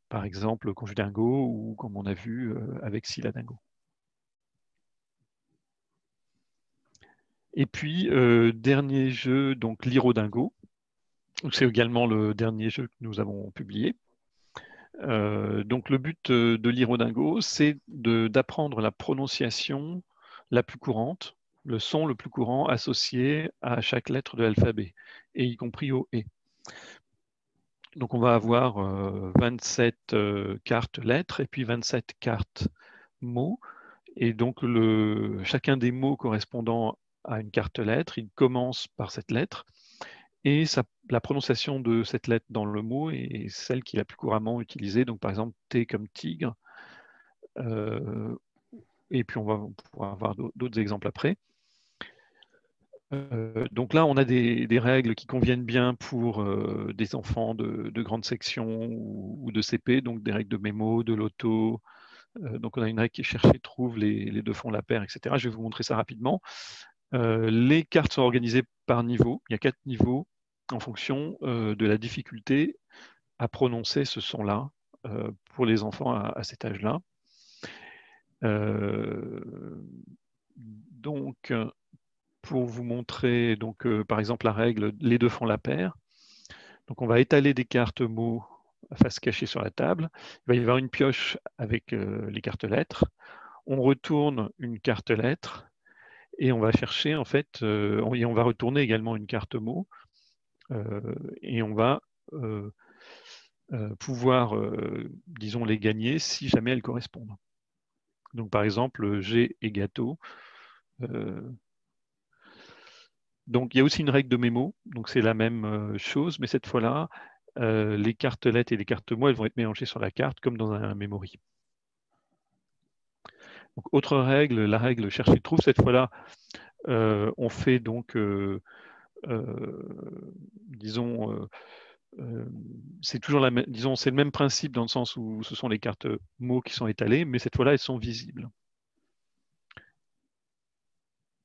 par exemple Conjudingo ou comme on a vu avec Syladingo. Et puis dernier jeu, donc l'Irodingo. C'est également le dernier jeu que nous avons publié. Donc le but de l'Irodingo, c'est d'apprendre la prononciation la plus courante, le son le plus courant associé à chaque lettre de l'alphabet, et y compris au « et ». Donc on va avoir 27 cartes lettres et puis 27 cartes mots. Et donc chacun des mots correspondant à une carte lettre, il commence par cette lettre. Et la prononciation de cette lettre dans le mot est celle qui est la plus couramment utilisée. Donc, par exemple, T comme tigre. Et puis, on pourra avoir d'autres exemples après. Donc là, on a des règles qui conviennent bien pour des enfants de grande section ou de CP, donc des règles de mémo, de loto. Donc, on a une règle qui est chercher, trouve, les deux font la paire, etc. Je vais vous montrer ça rapidement. Les cartes sont organisées par niveau. Il y a 4 niveaux en fonction de la difficulté à prononcer ce son-là pour les enfants à cet âge-là. Donc, pour vous montrer, donc, par exemple, la règle, les deux font la paire. Donc, on va étaler des cartes mots à face cachée sur la table. Il va y avoir une pioche avec les cartes lettres. On retourne une carte lettre et on va chercher, en fait, et on va retourner également une carte mot et on va pouvoir, disons, les gagner si jamais elles correspondent. Donc, par exemple, G et gâteau. Donc, il y a aussi une règle de mémo. Donc, c'est la même chose, mais cette fois-là, les cartes lettres et les cartes mots, elles vont être mélangées sur la carte comme dans un memory. Donc, autre règle, la règle chercher-trouve. Cette fois-là, on fait donc, disons, c'est toujours disons, c'est le même principe dans le sens où ce sont les cartes mots qui sont étalées, mais cette fois-là, elles sont visibles.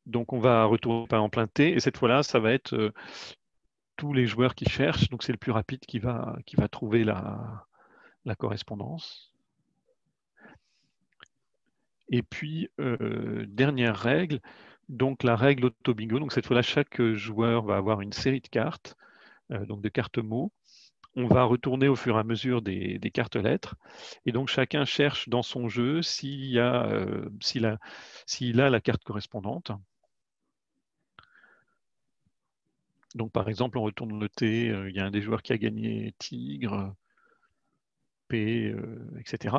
Donc, on va retourner par exemple un T, et cette fois-là, ça va être tous les joueurs qui cherchent. Donc, c'est le plus rapide qui va trouver la correspondance. Et puis, dernière règle, donc la règle auto-bingo. Donc, cette fois-là, chaque joueur va avoir une série de cartes, donc de cartes mots. On va retourner au fur et à mesure des cartes lettres. Et donc, chacun cherche dans son jeu s'il a la carte correspondante. Donc, par exemple, on retourne le T, il y a un des joueurs qui a gagné tigre, P, etc.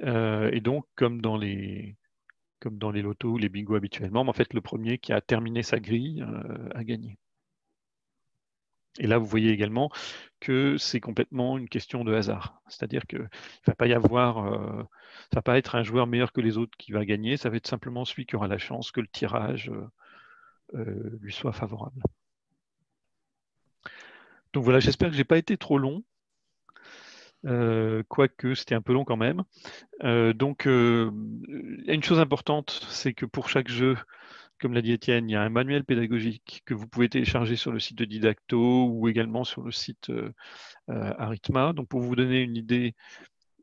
Et donc, comme dans les lotos ou les bingos habituellement, en fait, le premier qui a terminé sa grille a gagné. Et là, vous voyez également que c'est complètement une question de hasard. C'est-à-dire qu'il ne va pas y avoir, ça va pas être un joueur meilleur que les autres qui va gagner, ça va être simplement celui qui aura la chance que le tirage lui soit favorable. Donc voilà, j'espère que je n'ai pas été trop long, quoique c'était un peu long quand même. Donc, une chose importante, c'est que pour chaque jeu, comme l'a dit Étienne, il y a un manuel pédagogique que vous pouvez télécharger sur le site de Didacto ou également sur le site Arithma. Donc, pour vous donner une idée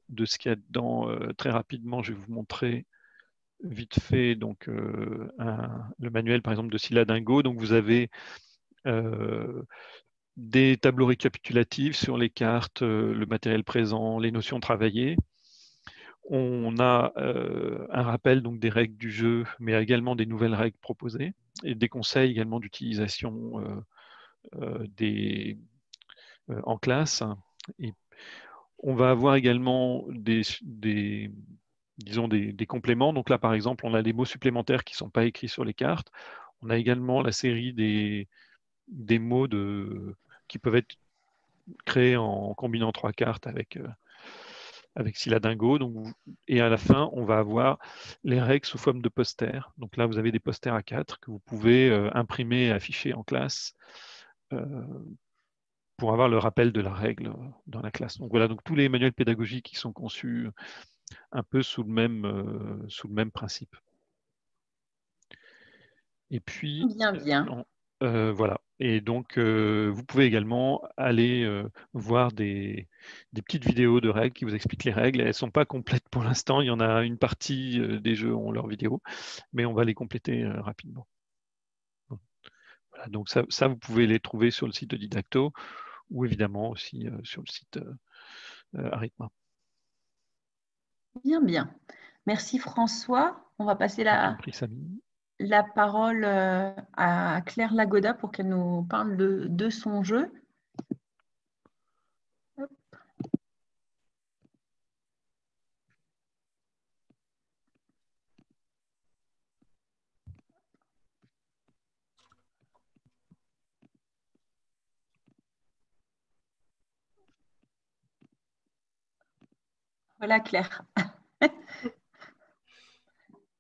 de ce qu'il y a dedans, très rapidement, je vais vous montrer vite fait donc, le manuel, par exemple, de Syladingo. Donc, vous avez des tableaux récapitulatifs sur les cartes, le matériel présent, les notions travaillées. On a un rappel donc, des règles du jeu, mais également des nouvelles règles proposées et des conseils également d'utilisation en classe. Et On va avoir également disons des compléments. Donc là, par exemple, on a des mots supplémentaires qui ne sont pas écrits sur les cartes. On a également la série des mots qui peuvent être créés en combinant 3 cartes avec Siladingo. Donc, et à la fin, on va avoir les règles sous forme de posters. Donc là, vous avez des posters A4 que vous pouvez imprimer et afficher en classe pour avoir le rappel de la règle dans la classe. Donc voilà, donc tous les manuels pédagogiques qui sont conçus un peu sous le même principe. Et puis, Bien, bien. voilà. Et donc, vous pouvez également aller voir des petites vidéos de règles qui vous expliquent les règles. Elles ne sont pas complètes pour l'instant. Il y en a une partie des jeux ont leurs vidéos, mais on va les compléter rapidement. Voilà, donc ça, vous pouvez les trouver sur le site de Didacto ou évidemment aussi sur le site Arithma. Bien, bien. Merci François. On va passer la parole à Claire Lagoda pour qu'elle nous parle de son jeu. Hop. Voilà Claire.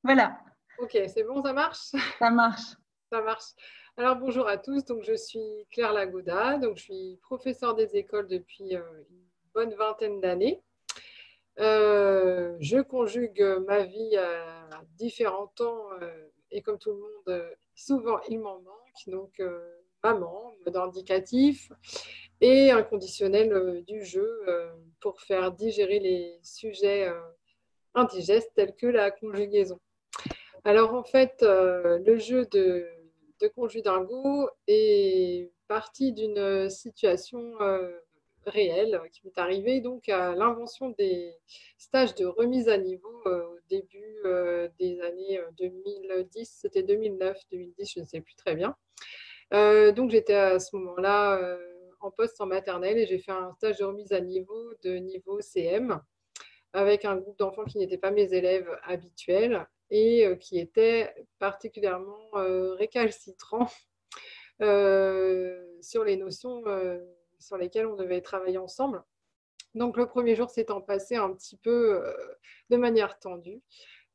Voilà. Ok, c'est bon, ça marche? Ça marche. Ça marche. Alors bonjour à tous, donc je suis Claire Lagoda, donc je suis professeure des écoles depuis une bonne vingtaine d'années. Je conjugue ma vie à différents temps et comme tout le monde, souvent il m'en manque. Donc maman, mode indicatif et un conditionnel du jeu pour faire digérer les sujets indigestes tels que la conjugaison. Alors en fait, le jeu de Conjudango est parti d'une situation réelle qui m'est arrivée donc à l'invention des stages de remise à niveau au début des années 2010, c'était 2009, 2010, je ne sais plus très bien. Donc j'étais à ce moment-là en poste en maternelle et j'ai fait un stage de remise à niveau de niveau CM avec un groupe d'enfants qui n'étaient pas mes élèves habituels et qui étaient particulièrement récalcitrants sur les notions sur lesquelles on devait travailler ensemble. Donc le premier jour s'étant passé un petit peu de manière tendue.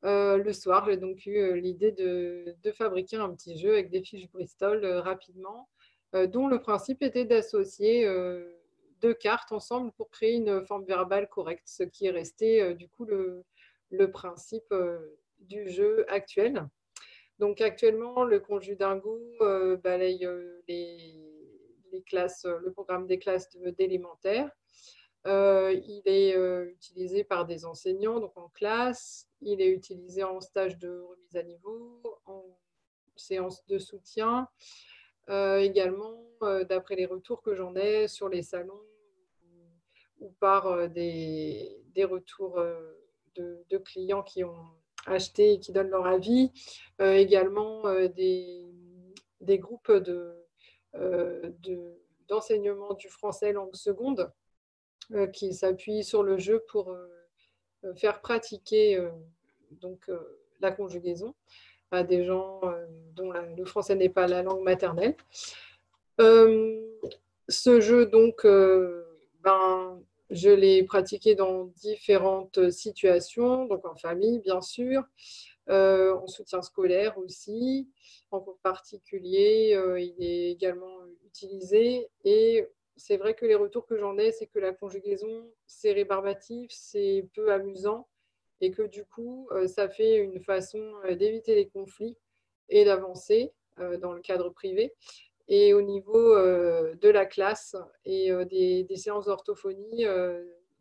Le soir, j'ai donc eu l'idée de fabriquer un petit jeu avec des fiches Bristol rapidement, dont le principe était d'associer 2 cartes ensemble pour créer une forme verbale correcte, ce qui est resté du coup le principe du jeu actuel. Donc actuellement, le Conjudingo balaye les classes, le programme des classes d'élémentaire. Il est utilisé par des enseignants, donc en classe. Il est utilisé en stage de remise à niveau, en séance de soutien. Également, d'après les retours que j'en ai sur les salons ou par des retours de clients qui ont acheté et qui donnent leur avis. Également, des groupes d'enseignement du français langue seconde qui s'appuie sur le jeu pour faire pratiquer donc, la conjugaison à des gens dont le français n'est pas la langue maternelle. Ce jeu, donc, je l'ai pratiqué dans différentes situations, donc en famille, bien sûr, en soutien scolaire aussi, en cours particulier, il est également utilisé et c'est vrai que les retours que j'en ai, c'est que la conjugaison, c'est rébarbatif, c'est peu amusant et que du coup, ça fait une façon d'éviter les conflits et d'avancer dans le cadre privé. Et au niveau de la classe et des séances d'orthophonie,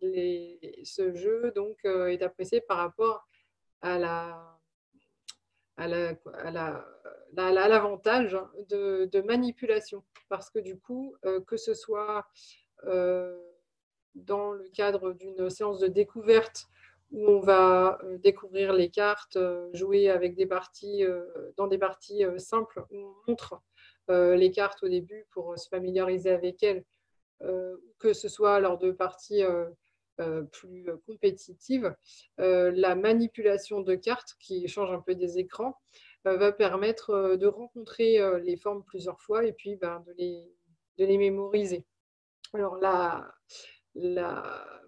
ce jeu donc, est apprécié par rapport à l'avantage de manipulation. Parce que du coup, que ce soit dans le cadre d'une séance de découverte où on va découvrir les cartes, jouer avec des parties, dans des parties simples où on montre les cartes au début pour se familiariser avec elles, que ce soit lors de parties plus compétitive, la manipulation de cartes qui change un peu des écrans va permettre de rencontrer les formes plusieurs fois et puis de les mémoriser. Alors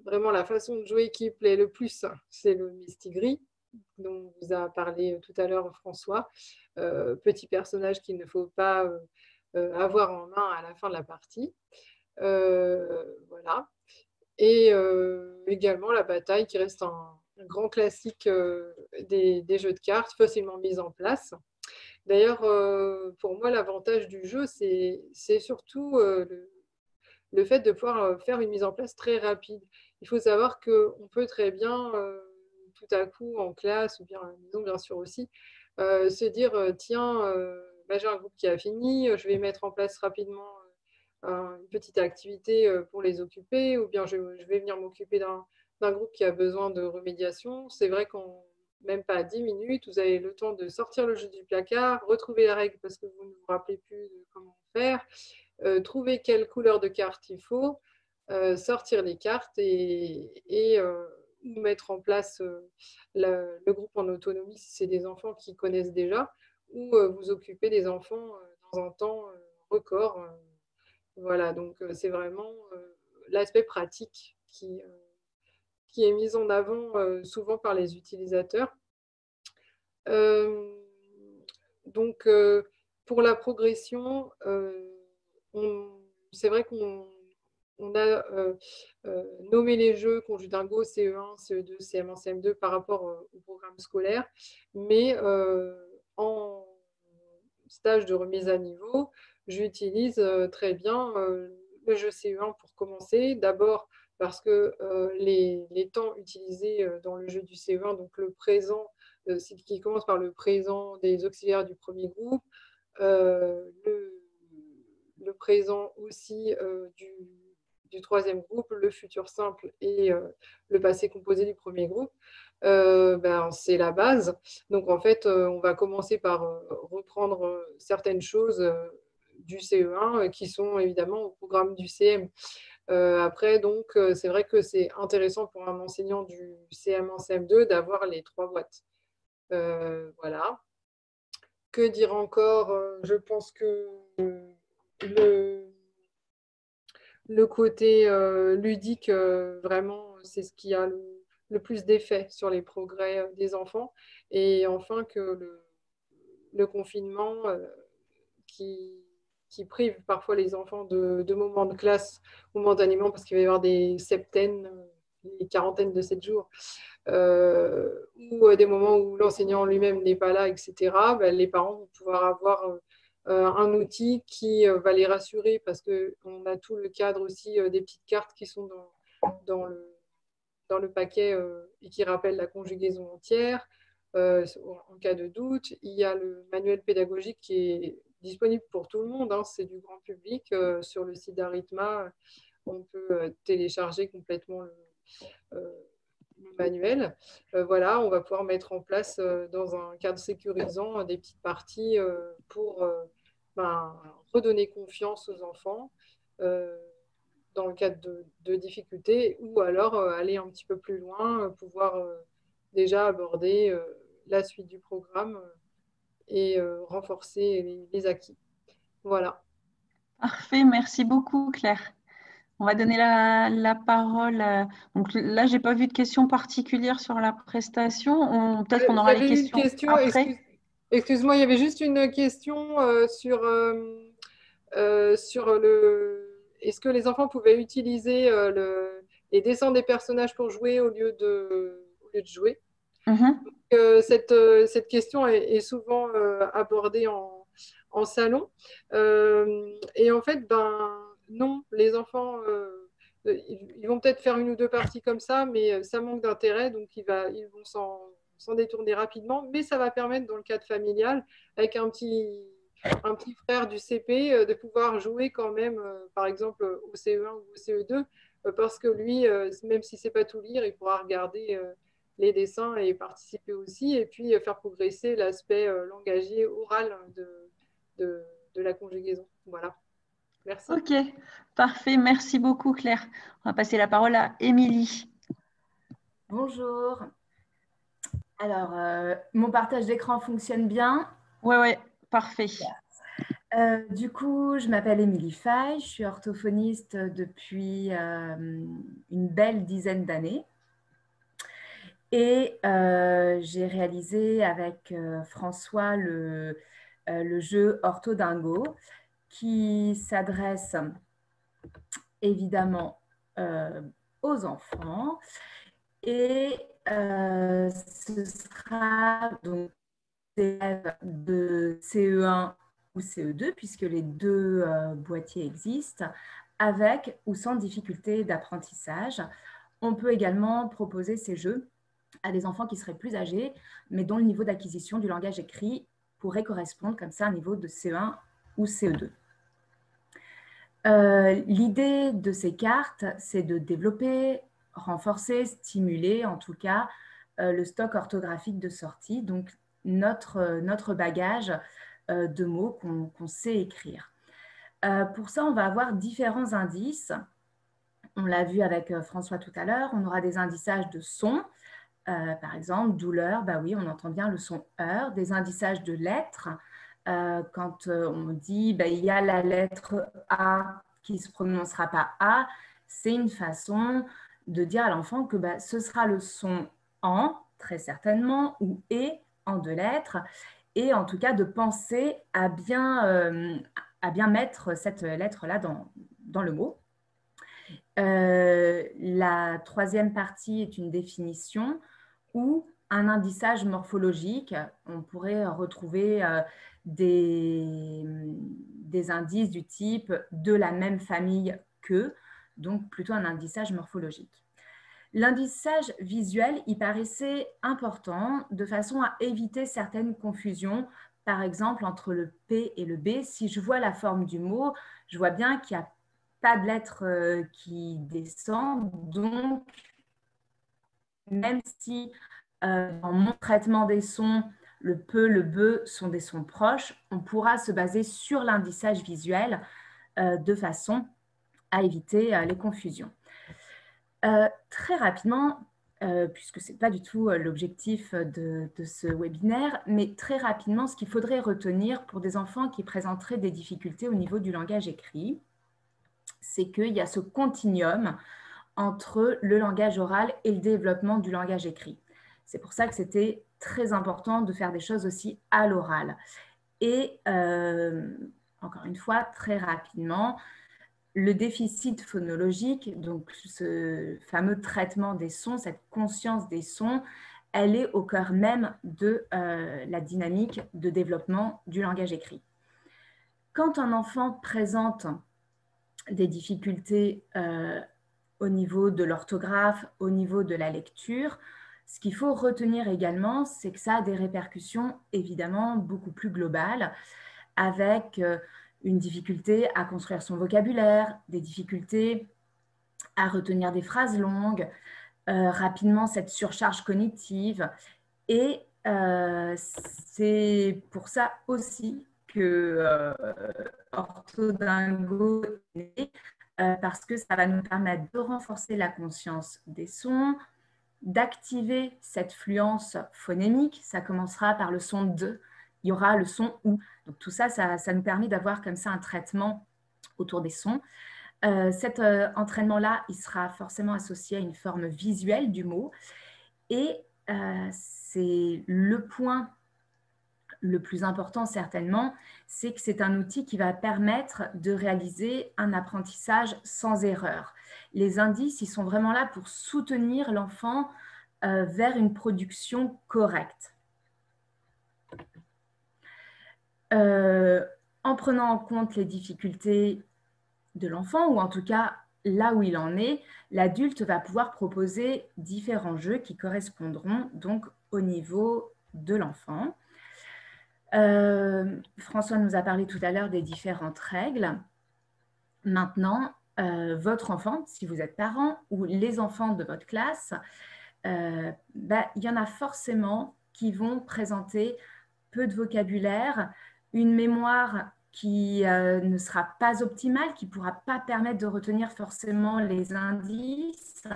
vraiment la façon de jouer qui plaît le plus, c'est le Mistigris, dont vous a parlé tout à l'heure François. Petit personnage qu'il ne faut pas avoir en main à la fin de la partie. Voilà. Et également la bataille qui reste un grand classique des jeux de cartes, facilement mis en place. D'ailleurs, pour moi, l'avantage du jeu, c'est surtout le fait de pouvoir faire une mise en place très rapide. Il faut savoir qu'on peut très bien, tout à coup, en classe ou bien à la maison, bien sûr aussi, se dire, tiens, j'ai un groupe qui a fini, je vais mettre en place rapidement une petite activité pour les occuper, ou bien je vais venir m'occuper d'un groupe qui a besoin de remédiation. C'est vrai qu'en même pas 10 minutes, vous avez le temps de sortir le jeu du placard, retrouver la règle parce que vous ne vous rappelez plus de comment faire, trouver quelle couleur de carte il faut, sortir les cartes et mettre en place le groupe en autonomie si c'est des enfants qui connaissent déjà, ou vous occuper des enfants dans un temps record. Voilà, donc c'est vraiment l'aspect pratique qui est mis en avant souvent par les utilisateurs. Donc, pour la progression, c'est vrai qu'on a nommé les jeux Conjus Dingo, CE1, CE2, CM1, CM2 par rapport au programme scolaire, mais en stage de remise à niveau, j'utilise très bien le jeu CE1 pour commencer. D'abord parce que les temps utilisés dans le jeu du CE1, donc le présent, qui commence par le présent des auxiliaires du premier groupe, le présent aussi du troisième groupe, le futur simple et le passé composé du premier groupe, c'est la base. Donc en fait, on va commencer par reprendre certaines choses du CE1 qui sont évidemment au programme du CM. Après, donc, c'est vrai que c'est intéressant pour un enseignant du CM1, CM2 d'avoir les 3 boîtes. Voilà. Que dire encore? Je pense que le côté ludique, vraiment, c'est ce qui a le plus d'effet sur les progrès des enfants. Et enfin, que le confinement qui prive parfois les enfants de moments de classe momentanément, parce qu'il va y avoir des septaines, des quarantaines de 7 jours, ou des moments où l'enseignant lui-même n'est pas là, etc., les parents vont pouvoir avoir un outil qui va les rassurer parce qu'on a tout le cadre aussi des petites cartes qui sont dans le paquet et qui rappellent la conjugaison entière en cas de doute. Il y a le manuel pédagogique qui est disponible pour tout le monde, hein, c'est du grand public. Sur le site d'Arithma, on peut télécharger complètement le manuel. Voilà, on va pouvoir mettre en place dans un cadre sécurisant des petites parties pour redonner confiance aux enfants dans le cadre de difficultés, ou alors aller un petit peu plus loin, pouvoir déjà aborder la suite du programme et renforcer les acquis. Voilà. Parfait, merci beaucoup Claire. On va donner la parole. Donc là, je n'ai pas vu de questions particulières sur la prestation. Peut-être qu'on aura les questions après. Excuse-moi, il y avait juste une question sur est-ce que les enfants pouvaient utiliser les dessins des personnages pour jouer au lieu de jouer. Cette question est souvent abordée en salon. Et en fait, non, les enfants, ils vont peut-être faire une ou deux parties comme ça, mais ça manque d'intérêt, donc ils vont s'en détourner rapidement. Mais ça va permettre, dans le cadre familial, avec un petit frère du CP, de pouvoir jouer quand même, par exemple, au CE1 ou au CE2, parce que lui, même si ne sait pas tout lire, il pourra regarder les dessins et participer aussi, et puis faire progresser l'aspect langagier oral de la conjugaison. Voilà. Merci. Ok, parfait. Merci beaucoup, Claire. On va passer la parole à Émilie. Bonjour. Alors, mon partage d'écran fonctionne bien? Ouais, parfait. Du coup, je m'appelle Émilie Fay, je suis orthophoniste depuis une belle dizaine d'années. Et j'ai réalisé avec François le jeu Orthodingo qui s'adresse évidemment aux enfants. Et ce sera donc des élèves de CE1 ou CE2, puisque les deux boîtiers existent, avec ou sans difficulté d'apprentissage. On peut également proposer ces jeux à des enfants qui seraient plus âgés, mais dont le niveau d'acquisition du langage écrit pourrait correspondre comme ça à un niveau de CE1 ou CE2. L'idée de ces cartes, c'est de développer, renforcer, stimuler en tout cas le stock orthographique de sortie, donc notre bagage de mots qu'on sait écrire. Pour ça, on va avoir différents indices. On l'a vu avec François tout à l'heure, on aura des indiçages de sons. Par exemple, douleur, bah oui, on entend bien le son heure, des indiçages de lettres. Quand on dit bah, il y a la lettre A qui ne se prononcera pas A, c'est une façon de dire à l'enfant que bah, ce sera le son en, très certainement, ou et en 2 lettres, et en tout cas de penser à bien mettre cette lettre-là dans le mot. La troisième partie est une définition ou un indiçage morphologique. On pourrait retrouver des indices du type de la même famille que, donc plutôt un indiçage morphologique. L'indiçage visuel, il paraissait important de façon à éviter certaines confusions, par exemple entre le P et le B. Si je vois la forme du mot, je vois bien qu'il n'y a pas de lettre qui descend, donc même si dans mon traitement des sons, le peu, le be sont des sons proches, on pourra se baser sur l'indiçage visuel de façon à éviter les confusions. Très rapidement, puisque ce n'est pas du tout l'objectif de ce webinaire, mais très rapidement, ce qu'il faudrait retenir pour des enfants qui présenteraient des difficultés au niveau du langage écrit, c'est qu'il y a ce continuum entre le langage oral et le développement du langage écrit. C'est pour ça que c'était très important de faire des choses aussi à l'oral. Et encore une fois, très rapidement, le déficit phonologique, donc ce fameux traitement des sons, cette conscience des sons, elle est au cœur même de la dynamique de développement du langage écrit. Quand un enfant présente des difficultés au niveau de l'orthographe, au niveau de la lecture, ce qu'il faut retenir également, c'est que ça a des répercussions évidemment beaucoup plus globales, avec une difficulté à construire son vocabulaire, des difficultés à retenir des phrases longues, rapidement cette surcharge cognitive. Et c'est pour ça aussi que Orthodingo est né, parce que ça va nous permettre de renforcer la conscience des sons, d'activer cette fluence phonémique. Ça commencera par le son de, il y aura le son ou. Donc tout ça, ça nous permet d'avoir comme ça un traitement autour des sons. Cet entraînement-là, il sera forcément associé à une forme visuelle du mot. Et c'est le point le plus important certainement, c'est que c'est un outil qui va permettre de réaliser un apprentissage sans erreur. Les indices, ils sont vraiment là pour soutenir l'enfant vers une production correcte. En prenant en compte les difficultés de l'enfant, ou en tout cas là où il en est, l'adulte va pouvoir proposer différents jeux qui correspondront donc au niveau de l'enfant. François nous a parlé tout à l'heure des différentes règles. Maintenant, votre enfant, si vous êtes parent, ou les enfants de votre classe, il y en a forcément qui vont présenter peu de vocabulaire, une mémoire qui ne sera pas optimale, qui ne pourra pas permettre de retenir forcément les indices.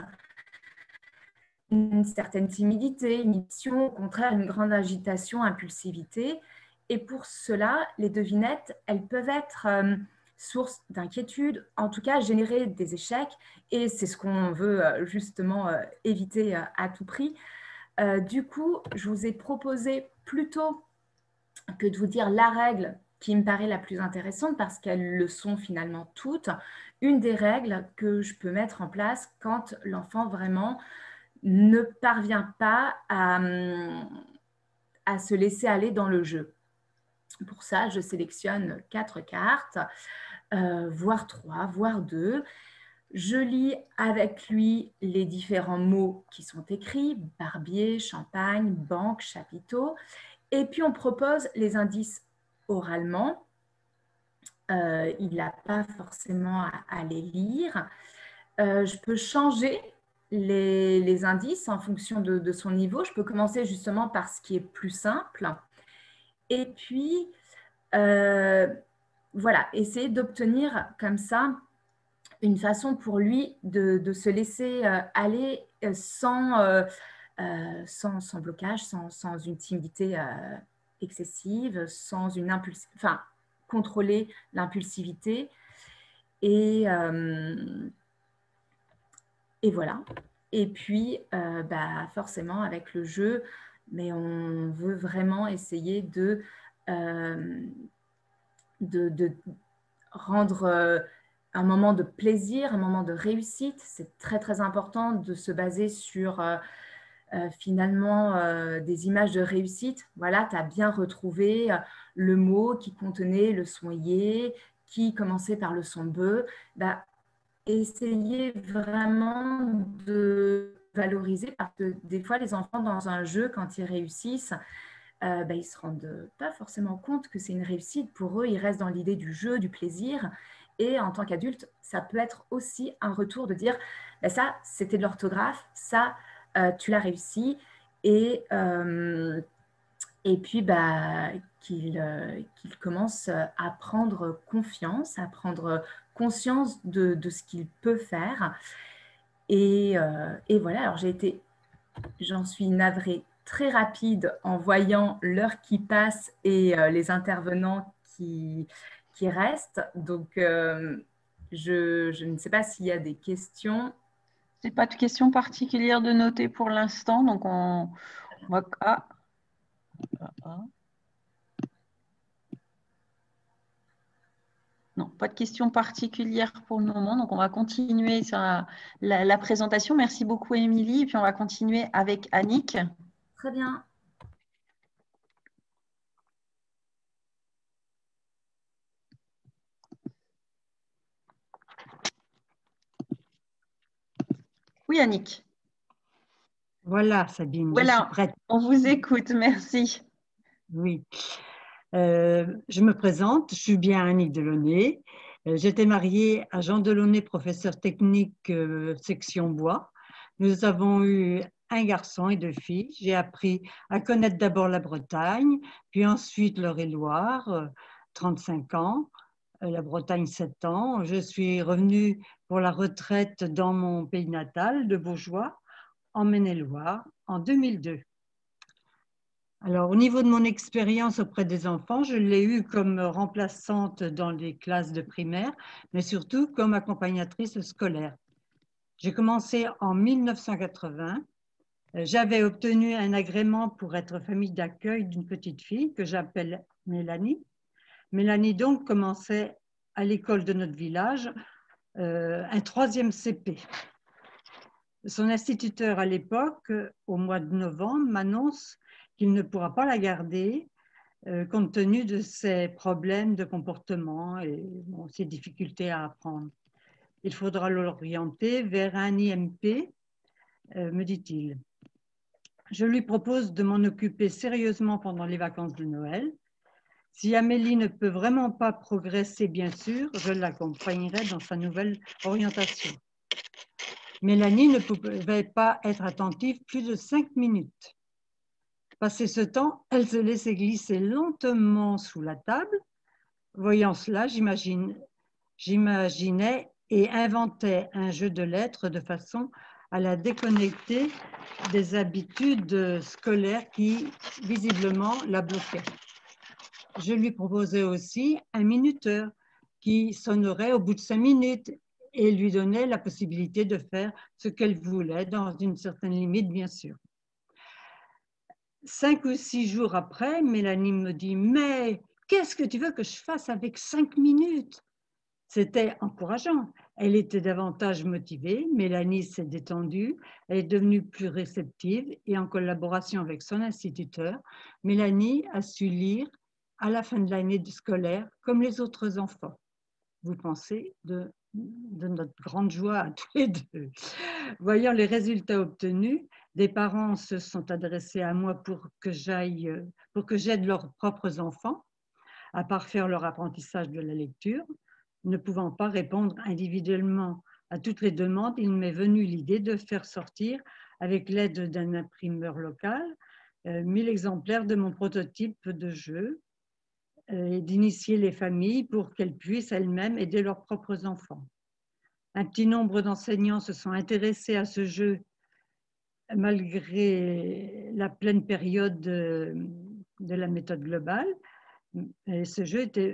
une certaine timidité, une inhibition, au contraire une grande agitation, impulsivité. Et pour cela, les devinettes, elles peuvent être source d'inquiétude, en tout cas générer des échecs, et c'est ce qu'on veut justement éviter à tout prix. Du coup, je vous ai proposé plutôt que de vous dire la règle qui me paraît la plus intéressante, parce qu'elles le sont finalement toutes, une des règles que je peux mettre en place quand l'enfant vraiment ne parvient pas à se laisser aller dans le jeu. Pour ça, je sélectionne 4 cartes, voire 3, voire 2. Je lis avec lui les différents mots qui sont écrits, barbier, champagne, banque, chapiteau. Et puis, on propose les indices oralement. Il n'a pas forcément à les lire. Je peux changer les indices en fonction de son niveau. Je peux commencer justement par ce qui est plus simple. Et puis, voilà, essayer d'obtenir comme ça une façon pour lui de se laisser aller sans blocage, sans une timidité excessive, sans une impulsivité, enfin, contrôler l'impulsivité. Et voilà. Et puis, forcément, avec le jeu, mais on veut vraiment essayer de rendre un moment de plaisir, un moment de réussite. C'est très, très important de se baser sur finalement des images de réussite. Voilà, tu as bien retrouvé le mot qui contenait le son yé, qui commençait par le son be. Essayez vraiment de valoriser, parce que des fois, les enfants, dans un jeu, quand ils réussissent, ils ne se rendent pas forcément compte que c'est une réussite. Pour eux, ils restent dans l'idée du jeu, du plaisir. Et en tant qu'adulte, ça peut être aussi un retour de dire ça, c'était de l'orthographe, ça, tu l'as réussi. Et puis, qu'il commence à prendre confiance, à prendre conscience de ce qu'il peut faire. Et voilà, alors j'en suis navrée, très rapide en voyant l'heure qui passe et les intervenants qui restent. Donc, je ne sais pas s'il y a des questions. Je n'ai pas de questions particulières de noter pour l'instant. Donc, on va... Non, pas de questions particulières pour le moment. Donc, on va continuer sur la présentation. Merci beaucoup, Émilie. Et puis, on va continuer avec Annick. Très bien. Oui, Annick. Voilà, Sabine, voilà, je suis prête. On vous écoute, merci. Oui. Je me présente, je suis bien Annick Delaunay. J'étais mariée à Jean Delaunay, professeur technique section bois. Nous avons eu un garçon et 2 filles. J'ai appris à connaître d'abord la Bretagne, puis ensuite l'Eure-et-Loire, 35 ans, la Bretagne 7 ans. Je suis revenue pour la retraite dans mon pays natal de Beaujois, en Maine-et-Loire, en 2002. Alors, au niveau de mon expérience auprès des enfants, je l'ai eue comme remplaçante dans les classes de primaire, mais surtout comme accompagnatrice scolaire. J'ai commencé en 1980. J'avais obtenu un agrément pour être famille d'accueil d'une petite fille que j'appelle Mélanie. Mélanie donc commençait à l'école de notre village un 3e CP. Son instituteur à l'époque, au mois de novembre, m'annonce qu'il ne pourra pas la garder compte tenu de ses problèmes de comportement et ses difficultés à apprendre. Il faudra l'orienter vers un IMP, me dit-il. Je lui propose de m'en occuper sérieusement pendant les vacances de Noël. Si Amélie ne peut vraiment pas progresser, bien sûr, je l'accompagnerai dans sa nouvelle orientation. Mélanie ne pouvait pas être attentive plus de 5 minutes. Passé ce temps, elle se laissait glisser lentement sous la table. Voyant cela, j'imaginais et inventais un jeu de lettres de façon à la déconnecter des habitudes scolaires qui, visiblement, la bloquaient. Je lui proposais aussi un minuteur qui sonnerait au bout de 5 minutes et lui donnait la possibilité de faire ce qu'elle voulait, dans une certaine limite, bien sûr. 5 ou 6 jours après, Mélanie me dit « Mais qu'est-ce que tu veux que je fasse avec 5 minutes ?» C'était encourageant. Elle était davantage motivée. Mélanie s'est détendue. Elle est devenue plus réceptive et en collaboration avec son instituteur, Mélanie a su lire à la fin de l'année scolaire comme les autres enfants. Vous pensez de notre grande joie à tous les deux. Voyant les résultats obtenus, des parents se sont adressés à moi pour que j'aide leurs propres enfants à parfaire leur apprentissage de la lecture. Ne pouvant pas répondre individuellement à toutes les demandes, il m'est venu l'idée de faire sortir, avec l'aide d'un imprimeur local, 1000 exemplaires de mon prototype de jeu et d'initier les familles pour qu'elles puissent elles-mêmes aider leurs propres enfants. Un petit nombre d'enseignants se sont intéressés à ce jeu malgré la pleine période de la méthode globale. Et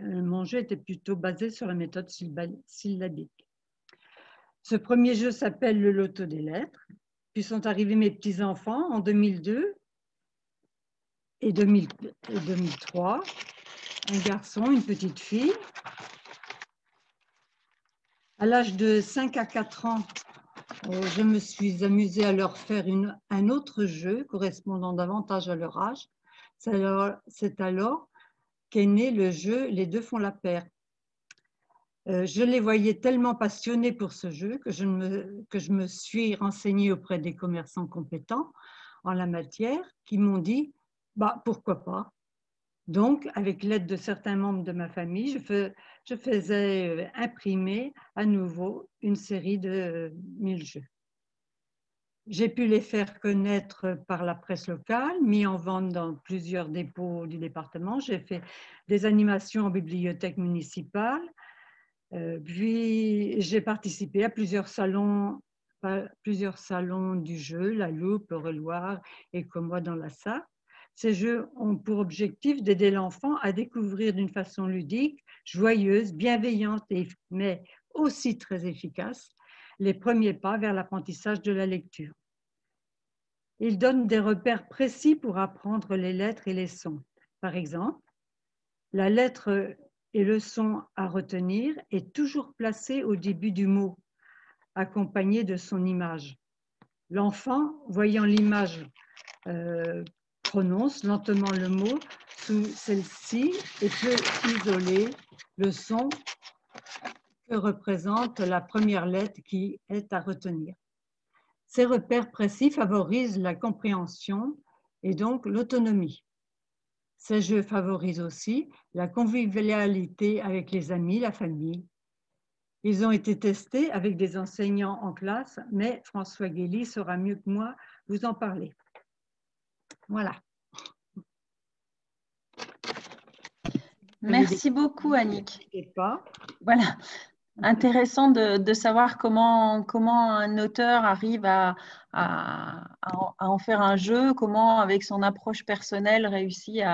mon jeu était plutôt basé sur la méthode syllabique. Ce premier jeu s'appelle le Loto des lettres. Puis sont arrivés mes petits-enfants en 2002 et 2003. Un garçon, une petite fille. À l'âge de 5 à 4 ans, je me suis amusée à leur faire un autre jeu correspondant davantage à leur âge. C'est alors qu'est né le jeu « Les deux font la paire ». Je les voyais tellement passionnés pour ce jeu que je me suis renseignée auprès des commerçants compétents en la matière qui m'ont dit « pourquoi pas ». Donc, avec l'aide de certains membres de ma famille, je faisais imprimer à nouveau une série de 1000 jeux. J'ai pu les faire connaître par la presse locale, mis en vente dans plusieurs dépôts du département. J'ai fait des animations en bibliothèque municipale. Puis, j'ai participé à plusieurs salons du jeu, La Loupe, Eure-et-Loir et Comme moi dans la Sarthe. Ces jeux ont pour objectif d'aider l'enfant à découvrir d'une façon ludique, joyeuse, bienveillante, mais aussi très efficace, les premiers pas vers l'apprentissage de la lecture. Ils donnent des repères précis pour apprendre les lettres et les sons. Par exemple, la lettre et le son à retenir est toujours placé au début du mot, accompagné de son image. L'enfant, voyant l'image, prononce lentement le mot sous celle-ci et peut isoler le son que représente la première lettre qui est à retenir. Ces repères précis favorisent la compréhension et donc l'autonomie. Ces jeux favorisent aussi la convivialité avec les amis, la famille. Ils ont été testés avec des enseignants en classe, mais François Guély saura mieux que moi vous en parler. Voilà. Merci beaucoup, Annick. Voilà. Intéressant de savoir comment un auteur arrive à en faire un jeu, comment avec son approche personnelle arrive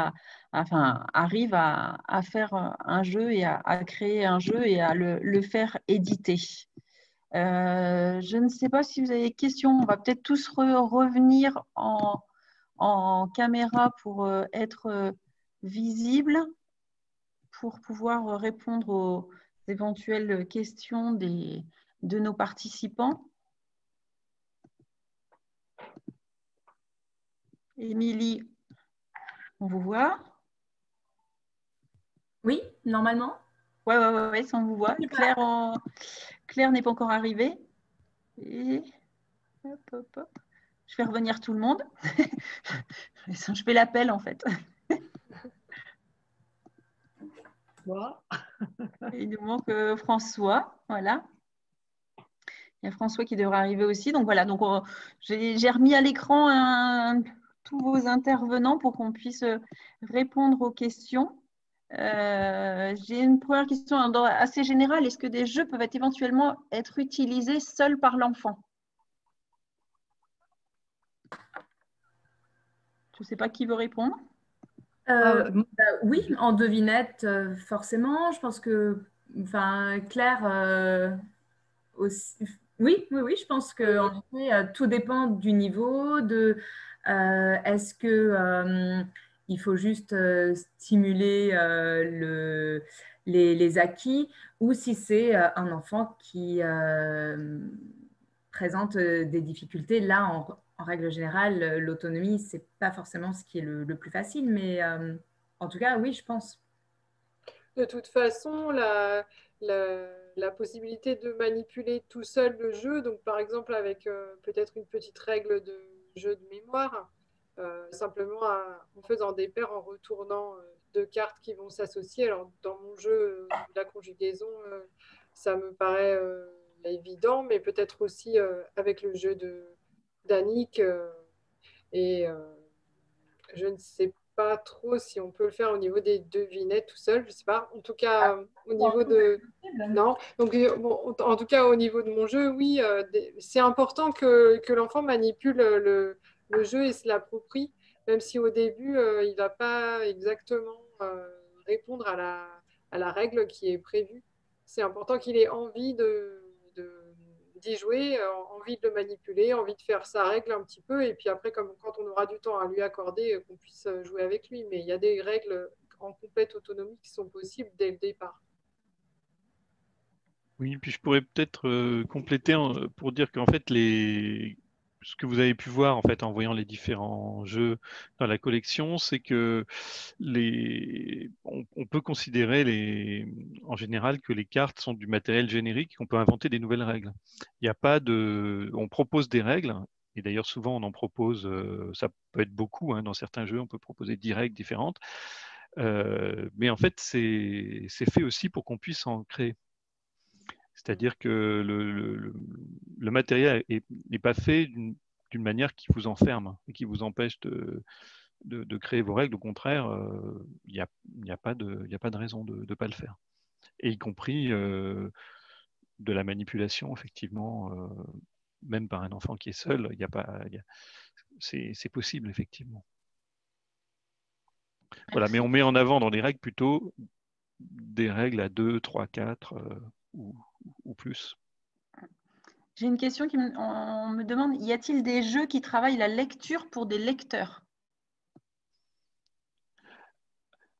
à faire un jeu et à créer un jeu et à le faire éditer. Je ne sais pas si vous avez des questions. On va peut-être tous revenir en caméra pour être visible, pour pouvoir répondre aux éventuelles questions de nos participants. Émilie, on vous voit? Oui, normalement. Oui, ça on vous voit. Claire n'est pas encore arrivée. Et hop. Je fais revenir tout le monde. Je fais l'appel en fait. Il nous manque François, voilà. Il y a François qui devrait arriver aussi. Donc voilà, donc j'ai remis à l'écran tous vos intervenants pour qu'on puisse répondre aux questions. J'ai une première question assez générale. Est-ce que des jeux peuvent éventuellement être utilisés seuls par l'enfant? Je ne sais pas qui veut répondre. Oui, en devinette, forcément. Je pense que, enfin, Claire aussi. Oui, je pense que en effet, tout dépend du niveau, est-ce que il faut juste stimuler les acquis, ou si c'est un enfant qui présente des difficultés. Là, en règle générale, l'autonomie, c'est pas forcément ce qui est le plus facile, mais en tout cas, oui, je pense. De toute façon, la possibilité de manipuler tout seul le jeu, donc par exemple avec peut-être une petite règle de jeu de mémoire, simplement en faisant des paires, en retournant deux cartes qui vont s'associer. Alors dans mon jeu, au niveau de la conjugaison, ça me paraît évident, mais peut-être aussi avec le jeu d'Annick. Et je ne sais pas trop si on peut le faire au niveau des devinettes tout seul, je ne sais pas. En tout cas, au niveau de... Non. Donc, bon, en tout cas, au niveau de mon jeu, oui, c'est important que l'enfant manipule le jeu et se l'approprie, même si au début, il ne va pas exactement répondre à la règle qui est prévue. C'est important qu'il ait envie d'y jouer, envie de le manipuler, envie de faire sa règle un petit peu, et puis après, comme quand on aura du temps à lui accorder, qu'on puisse jouer avec lui. Mais il y a des règles en complète autonomie qui sont possibles dès le départ. Oui, puis je pourrais peut-être compléter pour dire qu'en fait, ce que vous avez pu voir en fait en voyant les différents jeux dans la collection, c'est que on peut considérer en général que les cartes sont du matériel générique et qu'on peut inventer des nouvelles règles. Il n'y a pas on propose des règles. Et d'ailleurs, souvent, on en propose, ça peut être beaucoup, hein, dans certains jeux, on peut proposer 10 règles différentes. Mais en fait, c'est fait aussi pour qu'on puisse en créer. C'est-à-dire que le matériel n'est pas fait d'une manière qui vous enferme et qui vous empêche de créer vos règles. Au contraire, il n'y a pas de raison de ne pas le faire. Et y compris de la manipulation, effectivement, même par un enfant qui est seul, c'est possible, effectivement. Voilà, mais on met en avant dans les règles plutôt des règles à 2, 3, 4 ou plus. J'ai une question on me demande, y a-t-il des jeux qui travaillent la lecture pour des lecteurs?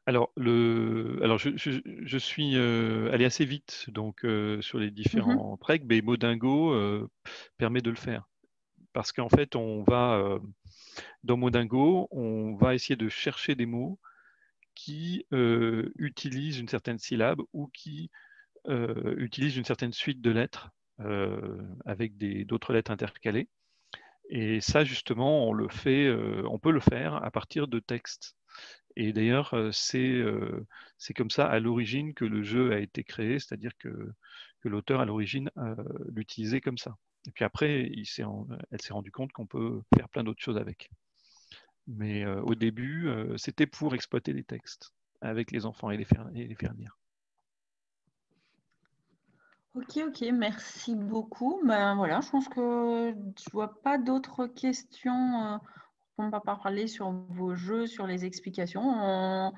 Alors, je suis allé assez vite donc, sur les différentes règles, mais Modingo permet de le faire. Parce qu'en fait, dans Modingo, on va essayer de chercher des mots qui utilisent une certaine syllabe ou qui utilisent une certaine suite de lettres avec d'autres lettres intercalées. Et ça, justement, on peut le faire à partir de textes. Et d'ailleurs, c'est comme ça à l'origine que le jeu a été créé, c'est-à-dire que l'auteur à l'origine l'utilisait comme ça. Et puis après, elle s'est rendue compte qu'on peut faire plein d'autres choses avec. Mais au début, c'était pour exploiter les textes avec les enfants et les faire lire. Ok, merci beaucoup. Ben, voilà, je pense que je ne vois pas d'autres questions. On ne va pas parler sur vos jeux, sur les explications. On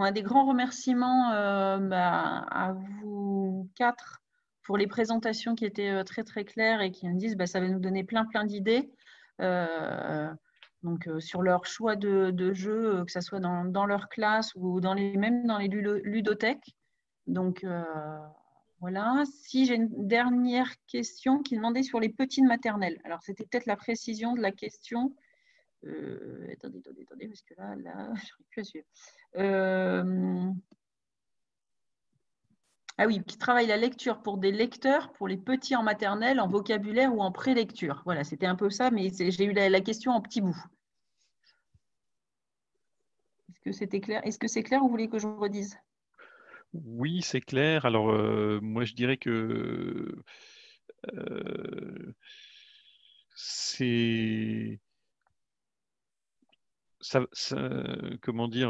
a des grands remerciements à vous quatre pour les présentations qui étaient très très claires et qui nous disent ça va nous donner plein d'idées. Donc sur leur choix de jeux, que ce soit dans leur classe ou même dans les ludothèques. Donc voilà. Si j'ai une dernière question qui demandait sur les petits de maternelle. Alors c'était peut-être la précision de la question. Attendez, parce que là, je n'arrive plus à suivre. Ah oui, qui travaille la lecture pour des lecteurs, pour les petits en maternelle, en vocabulaire ou en prélecture. Voilà, c'était un peu ça, mais j'ai eu la question en petit bout. Est-ce que c'était clair? Est-ce que c'est clair ou vous voulez que je redise? Oui, c'est clair. Alors, moi, je dirais que c'est... comment dire,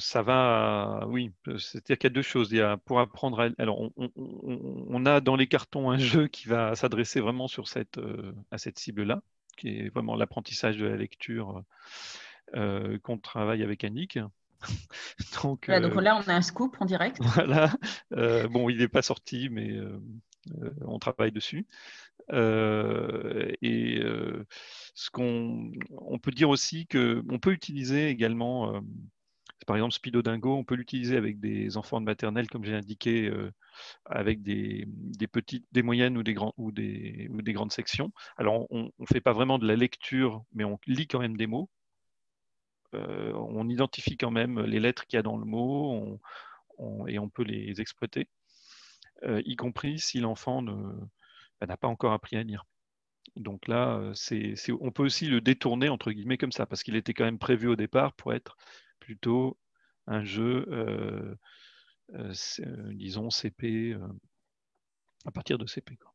ça va, oui, c'est-à-dire qu'il y a deux choses. Pour apprendre alors, on a dans les cartons un jeu qui va s'adresser vraiment à cette cible-là, qui est vraiment l'apprentissage de la lecture qu'on travaille avec Annick. Donc, là, on a un scoop en direct. Voilà. Bon, il n'est pas sorti, mais on travaille dessus. Ce on peut dire aussi qu'on peut utiliser également, par exemple Speedodingo, on peut l'utiliser avec des enfants de maternelle, comme j'ai indiqué, avec des moyennes ou des grandes sections. Alors, on ne fait pas vraiment de la lecture, mais on lit quand même des mots. On identifie quand même les lettres qu'il y a dans le mot et on peut les exploiter, y compris si l'enfant n'a pas encore appris à lire. Donc là, on peut aussi le détourner, entre guillemets, comme ça, parce qu'il était quand même prévu au départ pour être plutôt un jeu, disons, CP, à partir de CP, quoi.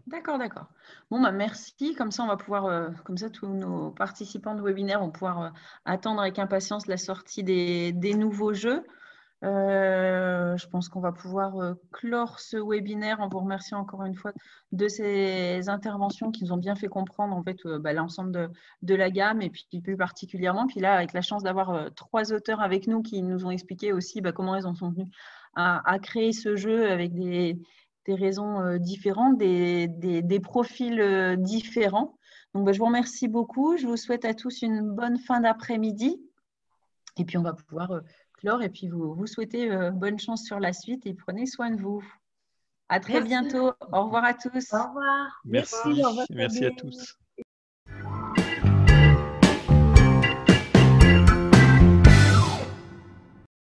D'accord, d'accord. Bon, bah, merci. Comme ça, on va pouvoir, comme ça, tous nos participants de webinaire vont pouvoir attendre avec impatience la sortie des nouveaux jeux. Je pense qu'on va pouvoir clore ce webinaire en vous remerciant encore une fois de ces interventions qui nous ont bien fait comprendre en fait l'ensemble de la gamme et puis plus particulièrement. Puis là, avec la chance d'avoir 3 auteurs avec nous qui nous ont expliqué aussi comment ils en sont venus à créer ce jeu avec des raisons différentes, des profils différents. Donc, je vous remercie beaucoup. Je vous souhaite à tous une bonne fin d'après-midi. Et puis, on va pouvoir clore et puis vous souhaiter bonne chance sur la suite et prenez soin de vous. À très bientôt. Au revoir à tous. Au revoir. Merci, Au revoir, merci à Sabine. tous.